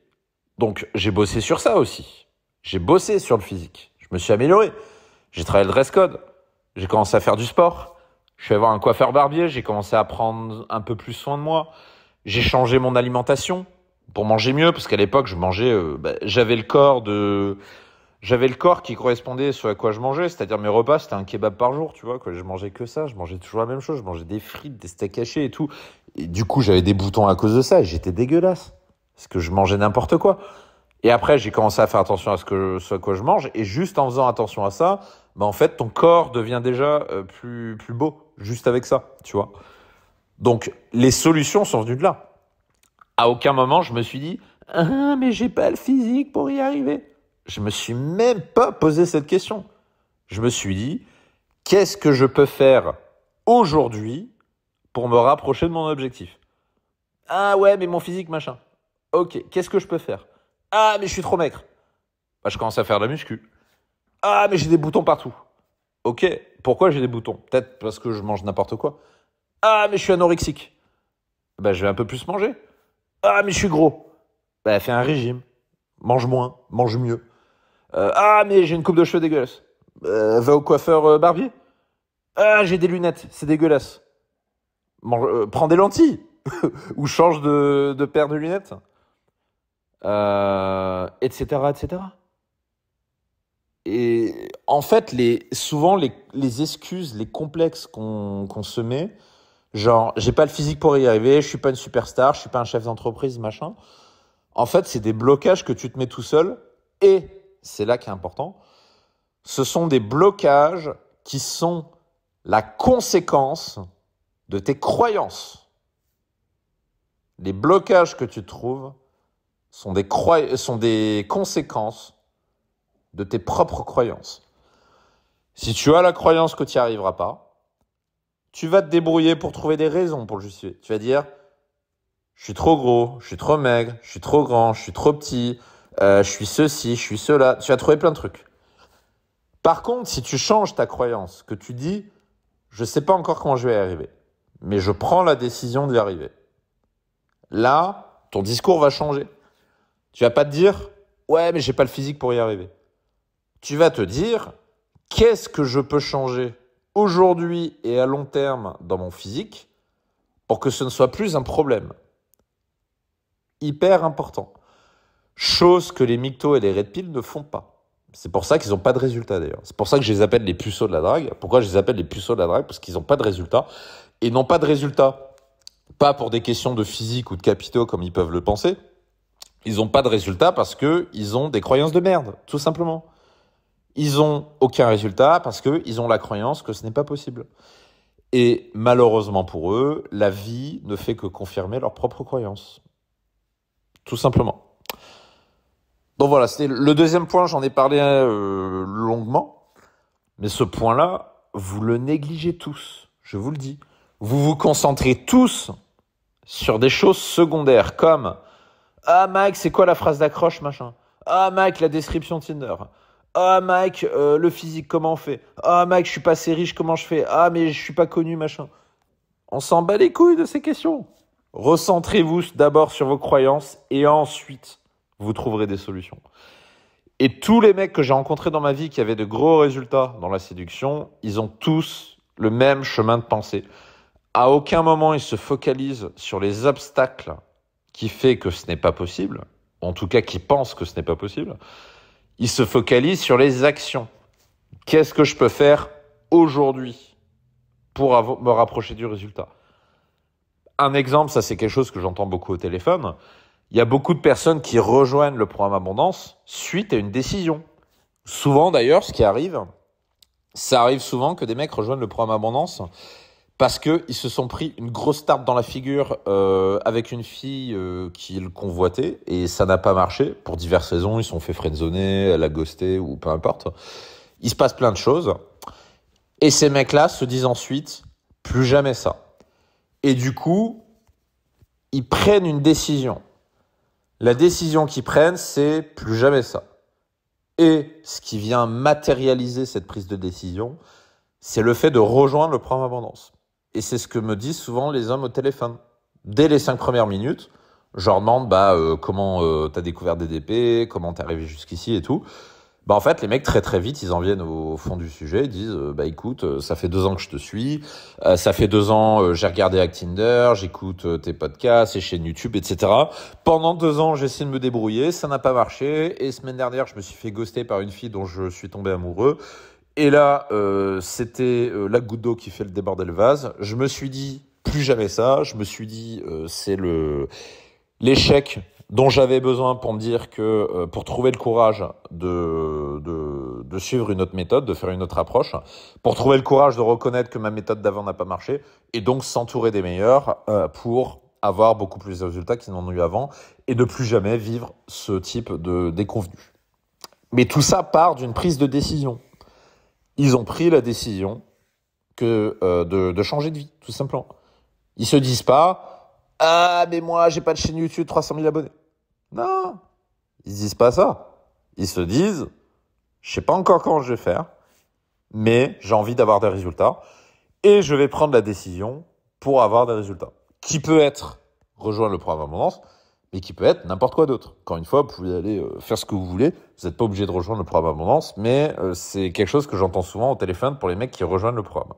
Donc j'ai bossé sur ça aussi. J'ai bossé sur le physique. Je me suis amélioré. J'ai travaillé le dress code. J'ai commencé à faire du sport. Je suis allé voir un coiffeur barbier. J'ai commencé à prendre un peu plus soin de moi. J'ai changé mon alimentation pour manger mieux, parce qu'à l'époque, je mangeais, j'avais le corps qui correspondait à ce à quoi je mangeais, c'est-à-dire mes repas, c'était un kebab par jour, tu vois, quoi. Je mangeais que ça, je mangeais toujours la même chose, je mangeais des frites, des steaks hachés et tout. Et du coup, j'avais des boutons à cause de ça et j'étais dégueulasse, parce que je mangeais n'importe quoi. Et après, j'ai commencé à faire attention à ce à quoi je mange, et juste en faisant attention à ça, en fait, ton corps devient déjà plus beau, juste avec ça, tu vois. Donc, les solutions sont venues de là. À aucun moment, je me suis dit « Ah, mais j'ai pas le physique pour y arriver ». Je me suis même pas posé cette question. Je me suis dit « Qu'est-ce que je peux faire aujourd'hui pour me rapprocher de mon objectif ?» Ah ouais, mais mon physique, machin. Ok, qu'est-ce que je peux faire ? Ah, mais je suis trop maigre. Je commence à faire de la muscu. Ah, mais j'ai des boutons partout. Ok, pourquoi j'ai des boutons ? Peut-être parce que je mange n'importe quoi. Ah, mais je suis anorexique. Je vais un peu plus manger. Ah, mais je suis gros. Fais un régime. Mange moins, mange mieux. Ah, mais j'ai une coupe de cheveux dégueulasse. Va au coiffeur barbier. Ah, j'ai des lunettes, c'est dégueulasse. Prends des lentilles. Ou change de paire de lunettes. Etc., etc. Et en fait, souvent, les excuses, les complexes qu'on se met, genre, j'ai pas le physique pour y arriver, je suis pas une superstar, je suis pas un chef d'entreprise, machin. En fait, c'est des blocages que tu te mets tout seul, et c'est là qui est important, ce sont des blocages qui sont la conséquence de tes croyances. Les blocages que tu trouves sont des conséquences de tes propres croyances. Si tu as la croyance que tu n'y arriveras pas, tu vas te débrouiller pour trouver des raisons pour le justifier. Tu vas dire, je suis trop gros, je suis trop maigre, je suis trop grand, je suis trop petit, je suis ceci, je suis cela. Tu vas trouver plein de trucs. Par contre, si tu changes ta croyance, que tu dis « je ne sais pas encore comment je vais y arriver, mais je prends la décision d'y arriver », là, ton discours va changer. Tu vas pas te dire « ouais, mais j'ai pas le physique pour y arriver ». Tu vas te dire « qu'est-ce que je peux changer aujourd'hui et à long terme dans mon physique pour que ce ne soit plus un problème ?» Hyper important. Chose que les mythos et les red pills ne font pas. C'est pour ça qu'ils n'ont pas de résultat d'ailleurs. C'est pour ça que je les appelle les puceaux de la drague. Pourquoi je les appelle les puceaux de la drague? Parce qu'ils n'ont pas de résultat. Et n'ont pas de résultat, pas pour des questions de physique ou de capitaux comme ils peuvent le penser. Ils n'ont pas de résultat parce qu'ils ont des croyances de merde, tout simplement. Ils n'ont aucun résultat parce qu'ils ont la croyance que ce n'est pas possible. Et malheureusement pour eux, la vie ne fait que confirmer leurs propres croyances. Tout simplement. Donc voilà, c'était le deuxième point, j'en ai parlé longuement. Mais ce point-là, vous le négligez tous, je vous le dis. Vous vous concentrez tous sur des choses secondaires comme « Ah Mike, c'est quoi la phrase d'accroche, machin ? Ah Mike, la description Tinder. Ah Mike, le physique, comment on fait ? Ah Mike, je suis pas assez riche, comment je fais ? Ah mais je suis pas connu, machin. » On s'en bat les couilles de ces questions. Recentrez-vous d'abord sur vos croyances et ensuite vous trouverez des solutions. Et tous les mecs que j'ai rencontrés dans ma vie qui avaient de gros résultats dans la séduction, ils ont tous le même chemin de pensée. À aucun moment ils se focalisent sur les obstacles qui fait que ce n'est pas possible, en tout cas qui pensent que ce n'est pas possible. Ils se focalisent sur les actions. Qu'est-ce que je peux faire aujourd'hui pour me rapprocher du résultat ? Un exemple, ça c'est quelque chose que j'entends beaucoup au téléphone. Il y a beaucoup de personnes qui rejoignent le programme Abondance suite à une décision. Souvent d'ailleurs, ce qui arrive, ça arrive souvent que des mecs rejoignent le programme Abondance parce qu'ils se sont pris une grosse tarte dans la figure avec une fille qu'ils convoitaient et ça n'a pas marché pour diverses raisons. Ils se sont fait friendzoner, elle a ghosté ou peu importe. Il se passe plein de choses. Et ces mecs-là se disent ensuite, plus jamais ça. Et du coup, ils prennent une décision. La décision qu'ils prennent, c'est plus jamais ça. Et ce qui vient matérialiser cette prise de décision, c'est le fait de rejoindre le programme Abondance. Et c'est ce que me disent souvent les hommes au téléphone. Dès les 5 premières minutes, je leur demande comment t'as découvert DDP, comment t'es arrivé jusqu'ici et tout. En fait, les mecs, très très vite, ils en viennent au fond du sujet. Ils disent, écoute, ça fait 2 ans que je te suis. Ça fait 2 ans, j'ai regardé Hack Tinder, j'écoute tes podcasts, tes chaînes YouTube, etc. Pendant 2 ans, j'ai essayé de me débrouiller. Ça n'a pas marché. Et semaine dernière, je me suis fait ghoster par une fille dont je suis tombé amoureux. Et là, c'était la goutte d'eau qui fait le déborder le vase. Je me suis dit, plus jamais ça. Je me suis dit, c'est l'échec dont j'avais besoin pour me dire que pour trouver le courage de suivre une autre méthode, de faire une autre approche, pour trouver le courage de reconnaître que ma méthode d'avant n'a pas marché, et donc s'entourer des meilleurs pour avoir beaucoup plus de résultats qu'ils n'en ont eu avant, et de plus jamais vivre ce type de déconvenus. Mais tout ça part d'une prise de décision. Ils ont pris la décision de changer de vie, tout simplement. Ils se disent pas « Ah, mais moi, j'ai pas de chaîne YouTube, 300 000 abonnés. » Non, ils se disent pas ça. Ils se disent « Je sais pas encore comment je vais faire, mais j'ai envie d'avoir des résultats et je vais prendre la décision pour avoir des résultats. » Qui peut être rejoindre le programme Abondance, mais qui peut être n'importe quoi d'autre. Encore une fois, vous pouvez aller faire ce que vous voulez. Vous n'êtes pas obligé de rejoindre le programme Abondance, mais c'est quelque chose que j'entends souvent au téléphone pour les mecs qui rejoignent le programme.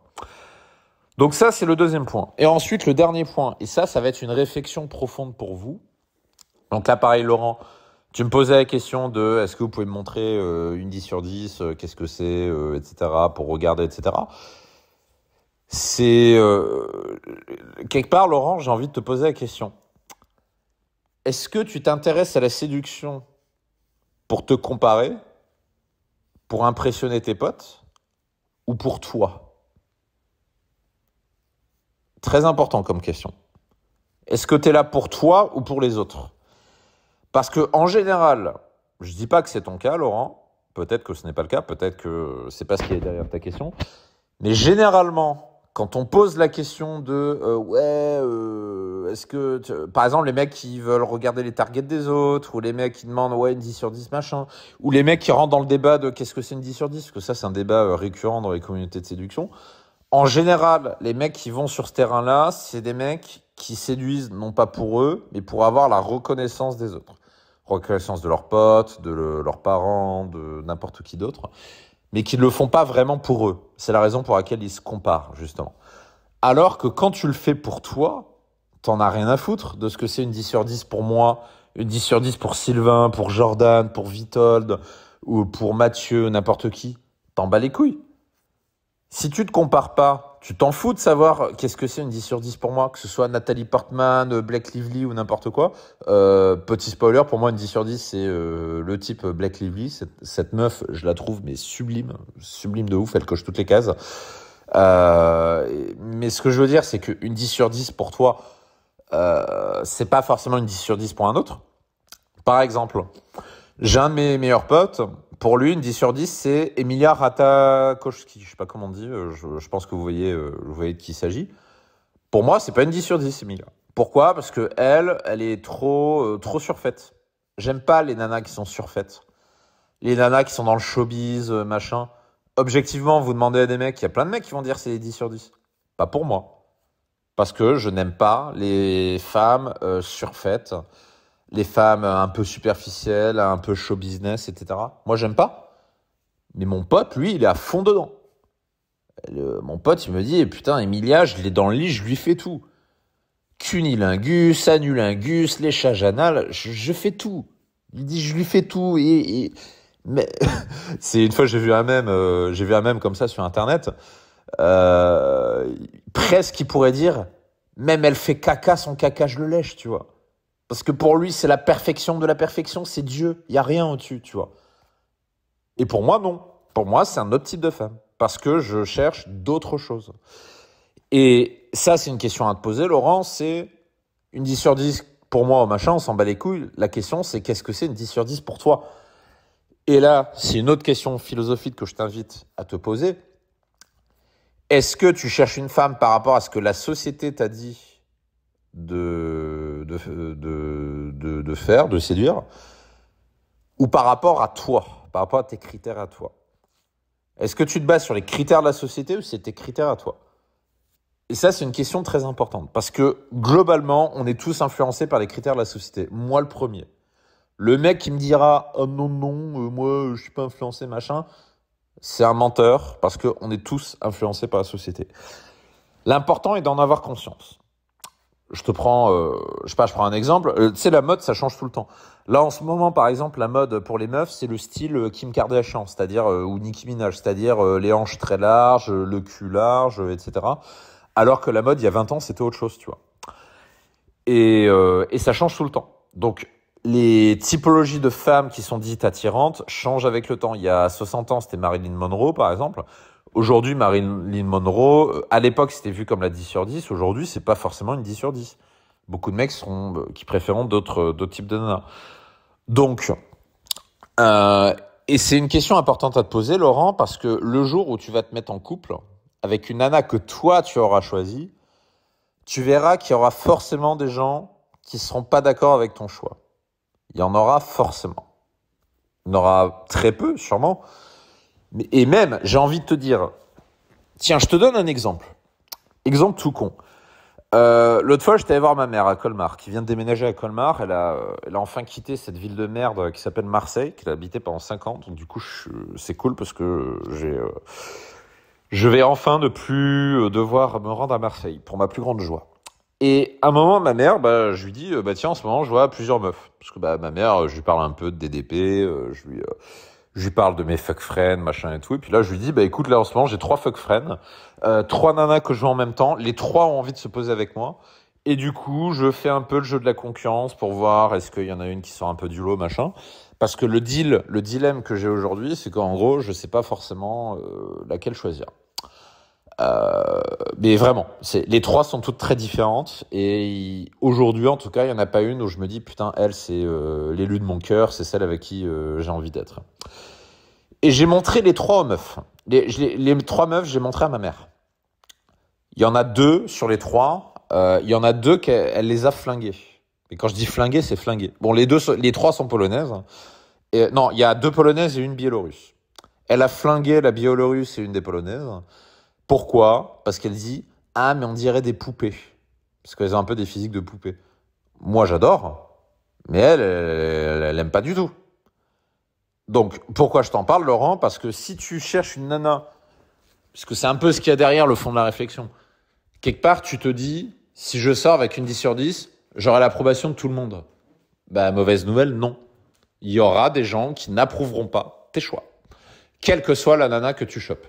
Donc ça, c'est le deuxième point. Et ensuite, le dernier point, et ça va être une réflexion profonde pour vous. Donc là, pareil, Laurent, tu me posais la question de est-ce que vous pouvez me montrer une 10 sur 10, qu'est-ce que c'est, etc., pour regarder, etc. C'est... quelque part, Laurent, j'ai envie de te poser la question. Est-ce que tu t'intéresses à la séduction pour te comparer, pour impressionner tes potes, ou pour toi ? Très important comme question. Est-ce que tu es là pour toi ou pour les autres ? Parce que en général, je ne dis pas que c'est ton cas, Laurent. Peut-être que ce n'est pas le cas. Peut-être que c'est pas ce qui est derrière ta question. Mais généralement, quand on pose la question de est-ce que par exemple les mecs qui veulent regarder les targets des autres, ou les mecs qui demandent une 10 sur 10 machin, ou les mecs qui rentrent dans le débat de qu'est-ce que c'est une 10 sur 10, parce que ça c'est un débat récurrent dans les communautés de séduction. En général, les mecs qui vont sur ce terrain-là, c'est des mecs qui séduisent non pas pour eux, mais pour avoir la reconnaissance des autres. Reconnaissance de leurs potes, de leurs parents, de n'importe qui d'autre, mais qui ne le font pas vraiment pour eux. C'est la raison pour laquelle ils se comparent, justement. Alors que quand tu le fais pour toi, t'en as rien à foutre de ce que c'est une 10 sur 10 pour moi, une 10 sur 10 pour Sylvain, pour Jordan, pour Vitold, ou pour Mathieu, n'importe qui. T'en bats les couilles. Si tu te compares pas, tu t'en fous de savoir qu'est-ce que c'est une 10 sur 10 pour moi, que ce soit Nathalie Portman, Blake Lively ou n'importe quoi. Petit spoiler, pour moi une 10 sur 10 c'est le type Blake Lively. Cette meuf, je la trouve mais sublime de ouf, elle coche toutes les cases. Mais ce que je veux dire, c'est qu'une 10 sur 10 pour toi, c'est pas forcément une 10 sur 10 pour un autre. Par exemple, j'ai un de mes meilleurs potes. Pour lui, une 10 sur 10, c'est Emilia Ratajkowski. Je sais pas comment on dit, je pense que vous voyez de qui il s'agit. Pour moi, c'est pas une 10 sur 10, Emilia. Pourquoi ? Parce que elle est trop surfaite. J'aime pas les nanas qui sont surfaites. Les nanas qui sont dans le showbiz, machin. Objectivement, vous demandez à des mecs, il y a plein de mecs qui vont dire c'est des 10 sur 10. Pas pour moi. Parce que je n'aime pas les femmes surfaites. Les femmes un peu superficielles, un peu show business, etc. Moi, j'aime pas. Mais mon pote, lui, il est à fond dedans. Mon pote, il me dit, putain, Emilia, je l'ai dans le lit, je lui fais tout. Cunilingus, anulingus, léchage anal, je fais tout. Il dit, je lui fais tout. Mais c'est une fois, j'ai vu un mème comme ça sur Internet. Presque, il pourrait dire, même elle fait caca, son caca, je le lèche, tu vois. Parce que pour lui, c'est la perfection de la perfection, c'est Dieu. Il n'y a rien au-dessus, tu vois. Et pour moi, non. Pour moi, c'est un autre type de femme. Parce que je cherche d'autres choses. Et ça, c'est une question à te poser, Laurent. C'est une 10 sur 10 pour moi, machin, on s'en bat les couilles. La question, c'est qu'est-ce que c'est une 10 sur 10 pour toi ? Et là, c'est une autre question philosophique que je t'invite à te poser. Est-ce que tu cherches une femme par rapport à ce que la société t'a dit de faire, de séduire, ou par rapport à toi, par rapport à tes critères à toi? Est-ce que tu te bases sur les critères de la société ou c'est tes critères à toi? Et ça, c'est une question très importante, parce que globalement, on est tous influencés par les critères de la société. Moi, le premier. Le mec qui me dira « Oh non, moi, je suis pas influencé, machin », c'est un menteur, parce qu'on est tous influencés par la société. L'important est d'en avoir conscience. Je prends un exemple. Tu sais, la mode, ça change tout le temps. Là, en ce moment, par exemple, la mode pour les meufs, c'est le style Kim Kardashian, c'est-à-dire, ou Nicki Minaj, c'est-à-dire les hanches très larges, le cul large, etc. Alors que la mode, il y a 20 ans, c'était autre chose, tu vois. Et ça change tout le temps. Donc, les typologies de femmes qui sont dites attirantes changent avec le temps. Il y a 60 ans, c'était Marilyn Monroe, par exemple. Aujourd'hui, Marilyn Monroe, à l'époque, c'était vu comme la 10 sur 10. Aujourd'hui, c'est pas forcément une 10 sur 10. Beaucoup de mecs qui préfèrent d'autres types de nanas. Donc, et c'est une question importante à te poser, Laurent, parce que le jour où tu vas te mettre en couple avec une nana que toi, tu auras choisie, tu verras qu'il y aura forcément des gens qui ne seront pas d'accord avec ton choix. Il y en aura forcément. Il y en aura très peu, sûrement. Et même, j'ai envie de te dire, tiens, je te donne un exemple. Exemple tout con. L'autre fois, j'étais allé voir ma mère à Colmar, qui vient de déménager à Colmar. Elle a enfin quitté cette ville de merde qui s'appelle Marseille, qu'elle a habité pendant 5 ans. Donc du coup, c'est cool parce que je vais enfin ne plus devoir me rendre à Marseille, pour ma plus grande joie. Et à un moment, ma mère, je lui dis, tiens, en ce moment, je vois plusieurs meufs. Parce que ma mère, je lui parle un peu de DDP, je lui parle de mes fuck friends, machin et tout. Et puis là, je lui dis, écoute, là, en ce moment, j'ai 3 fuck friends, 3 nanas que je vois en même temps. Les 3 ont envie de se poser avec moi. Et du coup, je fais un peu le jeu de la concurrence pour voir est-ce qu'il y en a une qui sort un peu du lot, machin. Parce que le dilemme que j'ai aujourd'hui, c'est qu'en gros, je sais pas forcément laquelle choisir. Mais vraiment, les 3 sont toutes très différentes. Et aujourd'hui, en tout cas, il n'y en a pas une où je me dis, putain, elle, c'est l'élu de mon cœur, c'est celle avec qui j'ai envie d'être. Et j'ai montré les 3 aux meufs. Les 3 meufs, j'ai montré à ma mère. Il y en a deux sur les trois. Il y en a deux qu'elle les a flingués. Et quand je dis flingués, c'est flingués. Bon, les trois sont polonaises. Et, non, il y a deux polonaises et une biélorusse. Elle a flingué la biélorusse et une des polonaises. Pourquoi? Parce qu'elle dit « Ah, mais on dirait des poupées. » Parce qu'elles ont un peu des physiques de poupées. Moi, j'adore. Mais elle aime pas du tout. Donc, pourquoi je t'en parle, Laurent? Parce que si tu cherches une nana, puisque c'est un peu ce qu'il y a derrière le fond de la réflexion, quelque part, tu te dis, si je sors avec une 10 sur 10, j'aurai l'approbation de tout le monde. Bah, mauvaise nouvelle, non. Il y aura des gens qui n'approuveront pas tes choix. Quelle que soit la nana que tu chopes.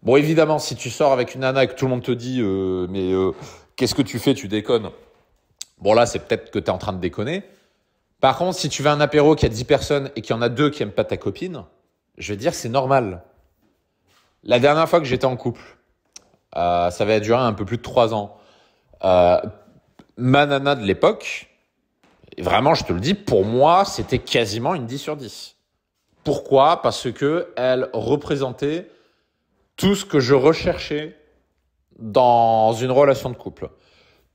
Bon, évidemment, si tu sors avec une nana et que tout le monde te dit qu'est-ce que tu fais, tu déconnes. Bon, là, c'est peut-être que tu es en train de déconner. Par contre, si tu veux un apéro qui a 10 personnes et qu'il y en a 2 qui n'aiment pas ta copine, je vais dire c'est normal. La dernière fois que j'étais en couple, ça va durer un peu plus de 3 ans. Ma nana de l'époque, et vraiment, je te le dis, pour moi, c'était quasiment une 10 sur 10. Pourquoi? Parce que elle représentait tout ce que je recherchais dans une relation de couple.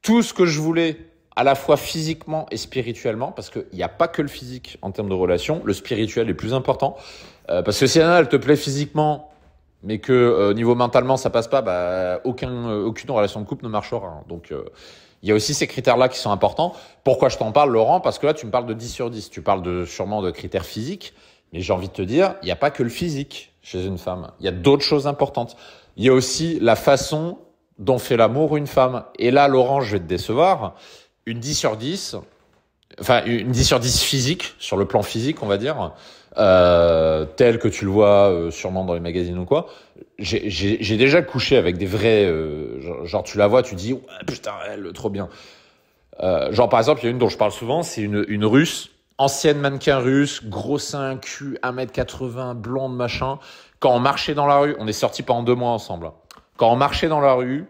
Tout ce que je voulais, à la fois physiquement et spirituellement, parce qu'il n'y a pas que le physique en termes de relation, le spirituel est plus important. Parce que si la nana, elle te plaît physiquement, mais que niveau mentalement, ça passe pas, bah, aucune relation de couple ne marchera. Hein. Donc, il y a aussi ces critères-là qui sont importants. Pourquoi je t'en parle, Laurent? Parce que là, tu me parles de 10 sur 10. Tu parles sûrement de critères physiques. Mais j'ai envie de te dire, il n'y a pas que le physique chez une femme. Il y a d'autres choses importantes. Il y a aussi la façon dont fait l'amour une femme. Et là, Laurent, je vais te décevoir. Une 10 sur 10, enfin une 10 sur 10 physique, sur le plan physique, on va dire, tel que tu le vois sûrement dans les magazines ou quoi. J'ai déjà couché avec des vrais... genre tu la vois, tu dis, ouais, putain, elle, trop bien. Genre par exemple, il y a une dont je parle souvent, c'est une Russe, ancienne mannequin russe, gros sein, cul, 1m80, blonde, machin. Quand on marchait dans la rue, on est sortis pendant 2 mois ensemble. Quand on marchait dans la rue,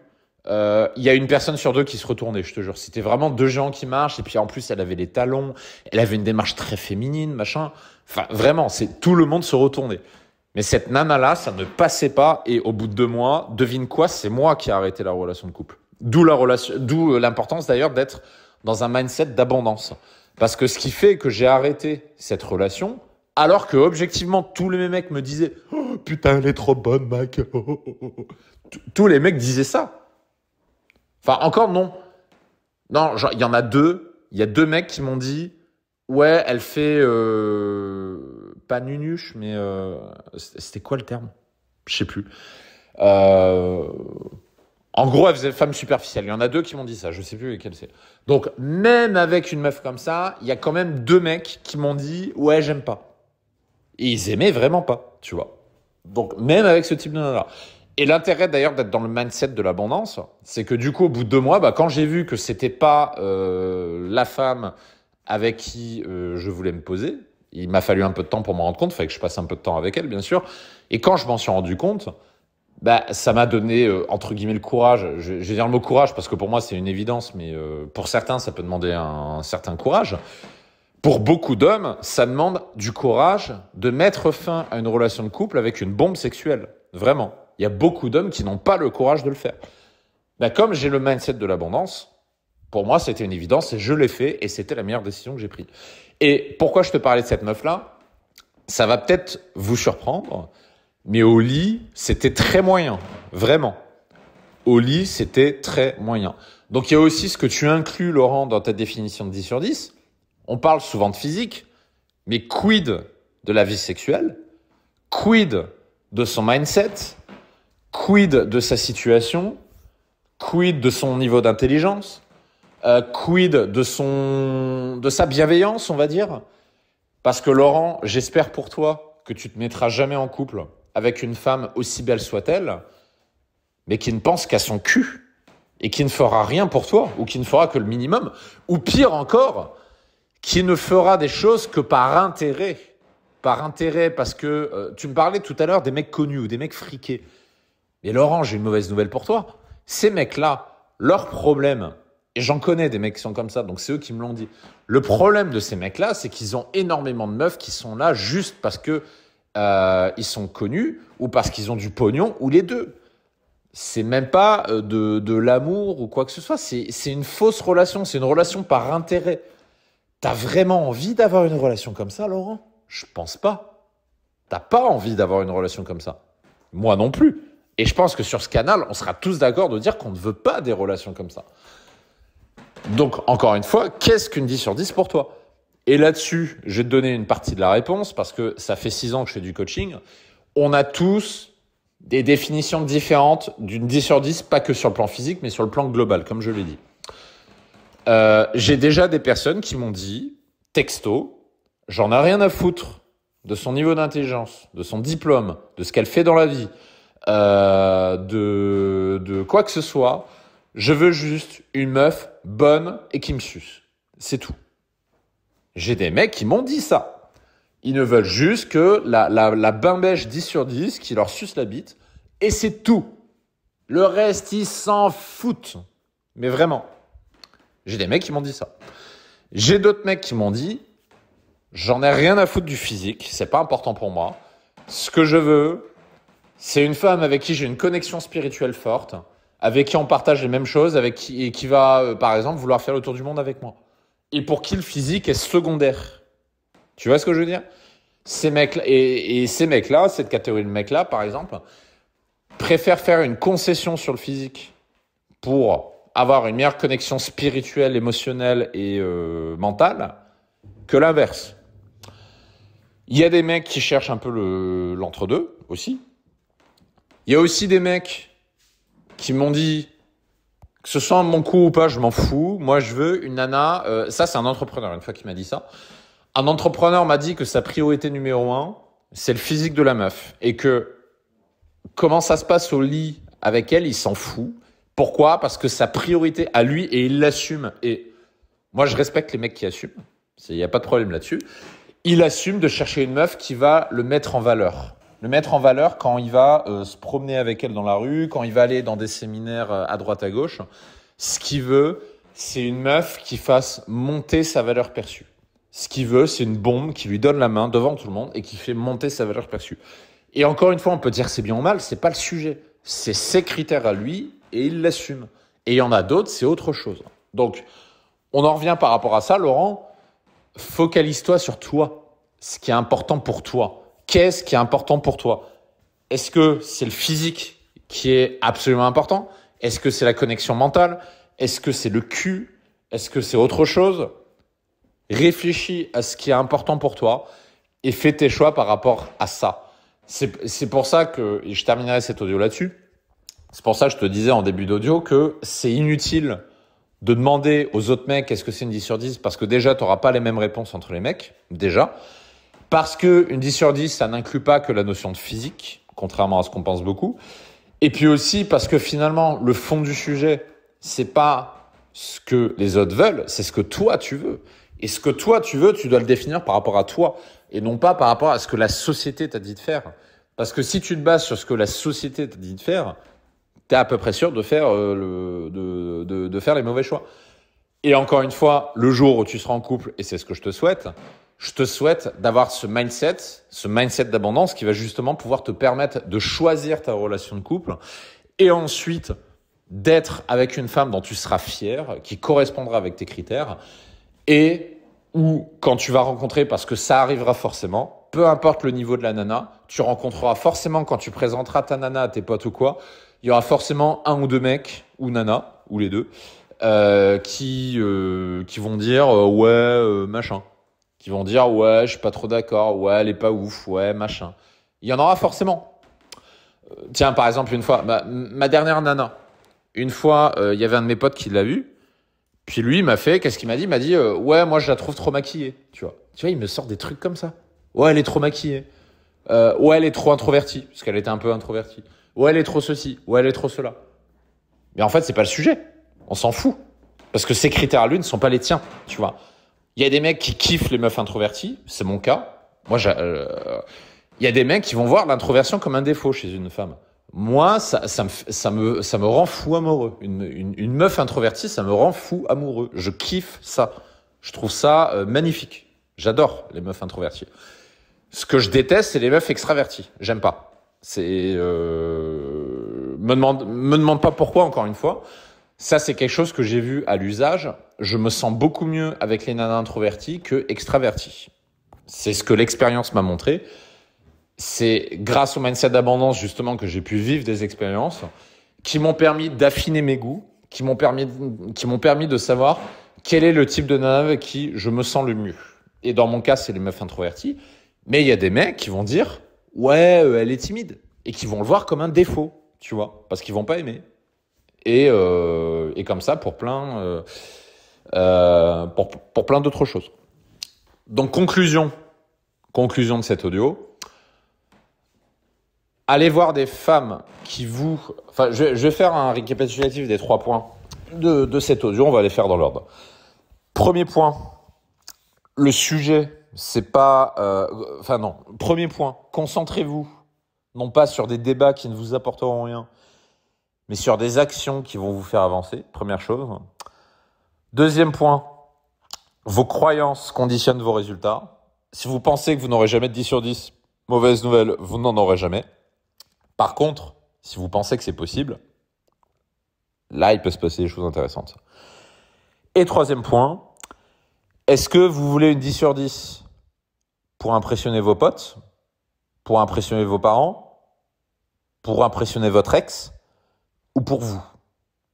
il y a une personne sur 2 qui se retournait, je te jure. C'était vraiment 2 gens qui marchent. Et puis en plus, elle avait les talons. Elle avait une démarche très féminine, machin. Enfin, vraiment, tout le monde se retournait. Mais cette nana-là, ça ne passait pas. Et au bout de 2 mois, devine quoi? C'est moi qui ai arrêté la relation de couple. D'où l'importance d'ailleurs d'être dans un mindset d'abondance. Parce que ce qui fait que j'ai arrêté cette relation, alors que objectivement tous les mecs me disaient oh, putain elle est trop bonne mec. Tous les mecs disaient ça. Enfin encore non. Non, il y en a 2. Il y a 2 mecs qui m'ont dit ouais elle fait pas nunuche mais c'était quoi le terme? Je sais plus. En gros, elle faisait femme superficielle. Il y en a 2 qui m'ont dit ça. Je sais plus lesquels c'est. Donc, même avec une meuf comme ça, il y a quand même 2 mecs qui m'ont dit « Ouais, j'aime pas ». Et ils aimaient vraiment pas, tu vois. Donc, même avec ce type de nana. Et l'intérêt d'ailleurs d'être dans le mindset de l'abondance, c'est que du coup, au bout de 2 mois, bah, quand j'ai vu que c'était pas la femme avec qui je voulais me poser, il m'a fallu un peu de temps pour m'en rendre compte. Il fallait que je passe un peu de temps avec elle, bien sûr. Et quand je m'en suis rendu compte... Bah, ça m'a donné, entre guillemets, le courage. Je vais dire le mot courage parce que pour moi, c'est une évidence, mais pour certains, ça peut demander un certain courage. Pour beaucoup d'hommes, ça demande du courage de mettre fin à une relation de couple avec une bombe sexuelle. Vraiment. Il y a beaucoup d'hommes qui n'ont pas le courage de le faire. Bah, comme j'ai le mindset de l'abondance, pour moi, c'était une évidence et je l'ai fait et c'était la meilleure décision que j'ai prise. Et pourquoi je te parlais de cette meuf-là? Ça va peut-être vous surprendre. Mais au lit, c'était très moyen. Vraiment. Au lit, c'était très moyen. Donc, il y a aussi ce que tu inclus, Laurent, dans ta définition de 10 sur 10. On parle souvent de physique, mais quid de la vie sexuelle? Quid de son mindset? Quid de sa situation? Quid de son niveau d'intelligence? Quid de sa bienveillance, on va dire? Parce que, Laurent, j'espère pour toi que tu te mettras jamais en couple avec une femme aussi belle soit-elle, mais qui ne pense qu'à son cul et qui ne fera rien pour toi, ou qui ne fera que le minimum, ou pire encore, qui ne fera des choses que par intérêt. Par intérêt, parce que tu me parlais tout à l'heure des mecs connus ou des mecs friqués. Mais Laurent, j'ai une mauvaise nouvelle pour toi. Ces mecs-là, leur problème, et j'en connais des mecs qui sont comme ça, donc c'est eux qui me l'ont dit. Le problème de ces mecs-là, c'est qu'ils ont énormément de meufs qui sont là juste parce que ils sont connus ou parce qu'ils ont du pognon ou les deux. C'est même pas de l'amour ou quoi que ce soit. C'est une fausse relation. C'est une relation par intérêt. T'as vraiment envie d'avoir une relation comme ça, Laurent? Je pense pas. T'as pas envie d'avoir une relation comme ça. Moi non plus. Et je pense que sur ce canal, on sera tous d'accord de dire qu'on ne veut pas des relations comme ça. Donc, encore une fois, qu'est-ce qu'une 10 sur 10 pour toi? Et là-dessus, je vais te donner une partie de la réponse parce que ça fait 6 ans que je fais du coaching. On a tous des définitions différentes d'une 10 sur 10, pas que sur le plan physique, mais sur le plan global, comme je l'ai dit. J'ai déjà des personnes qui m'ont dit, texto, j'en ai rien à foutre de son niveau d'intelligence, de son diplôme, de ce qu'elle fait dans la vie, de quoi que ce soit. Je veux juste une meuf bonne et qui me suce. C'est tout. J'ai des mecs qui m'ont dit ça. Ils ne veulent juste que la bimbèche 10 sur 10 qui leur suce la bite. Et c'est tout. Le reste, ils s'en foutent. Mais vraiment. J'ai des mecs qui m'ont dit ça. J'ai d'autres mecs qui m'ont dit, j'en ai rien à foutre du physique. C'est pas important pour moi. Ce que je veux, c'est une femme avec qui j'ai une connexion spirituelle forte, avec qui on partage les mêmes choses, avec qui va, par exemple, vouloir faire le tour du monde avec moi. Et pour qui le physique est secondaire. Tu vois ce que je veux dire? Ces mecs et ces mecs-là, cette catégorie de mecs-là, par exemple, préfèrent faire une concession sur le physique pour avoir une meilleure connexion spirituelle, émotionnelle et mentale que l'inverse. Il y a des mecs qui cherchent un peu l'entre-deux aussi. Il y a aussi des mecs qui m'ont dit que ce soit mon coup ou pas, je m'en fous. Moi, je veux une nana. Ça, c'est un entrepreneur, une fois qu'il m'a dit ça. Un entrepreneur m'a dit que sa priorité numéro 1, c'est le physique de la meuf. Et que comment ça se passe au lit avec elle, il s'en fout. Pourquoi? Parce que sa priorité à lui, et il l'assume. Et moi, je respecte les mecs qui assument. Il n'y a pas de problème là-dessus. Il assume de chercher une meuf qui va le mettre en valeur. Le mettre en valeur quand il va se promener avec elle dans la rue, quand il va aller dans des séminaires à droite à gauche. Ce qu'il veut, c'est une meuf qui fasse monter sa valeur perçue. Ce qu'il veut, c'est une bombe qui lui donne la main devant tout le monde et qui fait monter sa valeur perçue. Et encore une fois, on peut dire c'est bien ou mal, c'est pas le sujet. C'est ses critères à lui et il l'assume. Et il y en a d'autres, c'est autre chose. Donc, on en revient par rapport à ça, Laurent. Focalise-toi sur toi, ce qui est important pour toi. Qu'est-ce qui est important pour toi? Est-ce que c'est le physique qui est absolument important? Est-ce que c'est la connexion mentale? Est-ce que c'est le cul? Est-ce que c'est autre chose? Réfléchis à ce qui est important pour toi et fais tes choix par rapport à ça. C'est pour ça que, et je terminerai cet audio là-dessus, c'est pour ça que je te disais en début d'audio que c'est inutile de demander aux autres mecs est-ce que c'est une 10 sur 10 parce que déjà, tu n'auras pas les mêmes réponses entre les mecs, déjà. Parce qu'une 10 sur 10, ça n'inclut pas que la notion de physique, contrairement à ce qu'on pense beaucoup. Et puis aussi parce que finalement, le fond du sujet, c'est pas ce que les autres veulent, c'est ce que toi tu veux. Et ce que toi tu veux, tu dois le définir par rapport à toi et non pas par rapport à ce que la société t'a dit de faire. Parce que si tu te bases sur ce que la société t'a dit de faire, t'es à peu près sûr de faire, de faire les mauvais choix. Et encore une fois, le jour où tu seras en couple, et c'est ce que je te souhaite d'avoir ce mindset d'abondance qui va justement pouvoir te permettre de choisir ta relation de couple et ensuite d'être avec une femme dont tu seras fier, qui correspondra avec tes critères et où quand tu vas rencontrer, parce que ça arrivera forcément, peu importe le niveau de la nana, tu rencontreras forcément quand tu présenteras ta nana à tes potes ou quoi, il y aura forcément un ou deux mecs ou nana, ou les deux, qui vont dire ouais machin, qui vont dire ouais je suis pas trop d'accord, ouais elle est pas ouf, ouais machin. Il y en aura forcément. Tiens par exemple une fois ma dernière nana, une fois il y avait un de mes potes qui l'a vue, puis lui il m'a fait qu'est-ce qu'il m'a dit? Il m'a dit ouais moi je la trouve trop maquillée, tu vois il me sort des trucs comme ça. Ouais elle est trop maquillée, ouais elle est trop introvertie parce qu'elle était un peu introvertie, ouais elle est trop ceci, ouais elle est trop cela. Mais en fait c'est pas le sujet. On s'en fout. Parce que ces critères à lui ne sont pas les tiens, tu vois. Il y a des mecs qui kiffent les meufs introverties, c'est mon cas. Moi, il y a des mecs qui vont voir l'introversion comme un défaut chez une femme. Moi, ça me rend fou amoureux. Une meuf introvertie, ça me rend fou amoureux. Je kiffe ça. Je trouve ça magnifique. J'adore les meufs introverties. Ce que je déteste, c'est les meufs extraverties. J'aime pas. me demande pas pourquoi, encore une fois. Ça, c'est quelque chose que j'ai vu à l'usage. Je me sens beaucoup mieux avec les nanas introverties que extraverties. C'est ce que l'expérience m'a montré. C'est grâce au mindset d'abondance, justement, que j'ai pu vivre des expériences qui m'ont permis d'affiner mes goûts, qui m'ont permis de savoir quel est le type de nana avec qui je me sens le mieux. Et dans mon cas, c'est les meufs introverties. Mais il y a des mecs qui vont dire « Ouais, elle est timide ». Et qui vont le voir comme un défaut, tu vois, parce qu'ils vont pas aimer. Et comme ça, pour plein d'autres choses. Donc, conclusion de cet audio. Allez voir des femmes qui vous... Enfin, je vais faire un récapitulatif des 3 points de cet audio. On va les faire dans l'ordre. Premier point, le sujet, c'est pas... Premier point, concentrez-vous, non pas sur des débats qui ne vous apporteront rien, mais sur des actions qui vont vous faire avancer, première chose. Deuxième point, vos croyances conditionnent vos résultats. Si vous pensez que vous n'aurez jamais de 10 sur 10, mauvaise nouvelle, vous n'en aurez jamais. Par contre, si vous pensez que c'est possible, là, il peut se passer des choses intéressantes. Et troisième point, est-ce que vous voulez une 10 sur 10 pour impressionner vos potes, pour impressionner vos parents, pour impressionner votre ex, ou pour vous?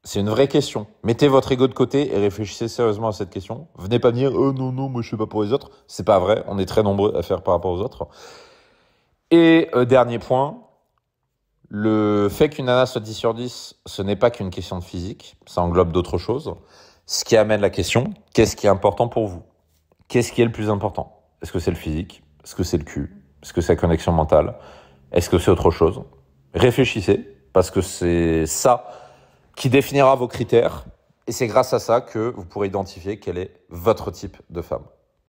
C'est une vraie question. Mettez votre ego de côté et réfléchissez sérieusement à cette question. Venez pas me dire « Oh non, moi je fais pas pour les autres ». C'est pas vrai, on est très nombreux à faire par rapport aux autres. Et dernier point, le fait qu'une nana soit 10 sur 10, ce n'est pas qu'une question de physique, ça englobe d'autres choses. Ce qui amène la question, qu'est-ce qui est important pour vous? Qu'est-ce qui est le plus important? Est-ce que c'est le physique? Est-ce que c'est le cul? Est-ce que c'est la connexion mentale? Est-ce que c'est autre chose? Réfléchissez, parce que c'est ça qui définira vos critères, et c'est grâce à ça que vous pourrez identifier quel est votre type de femme.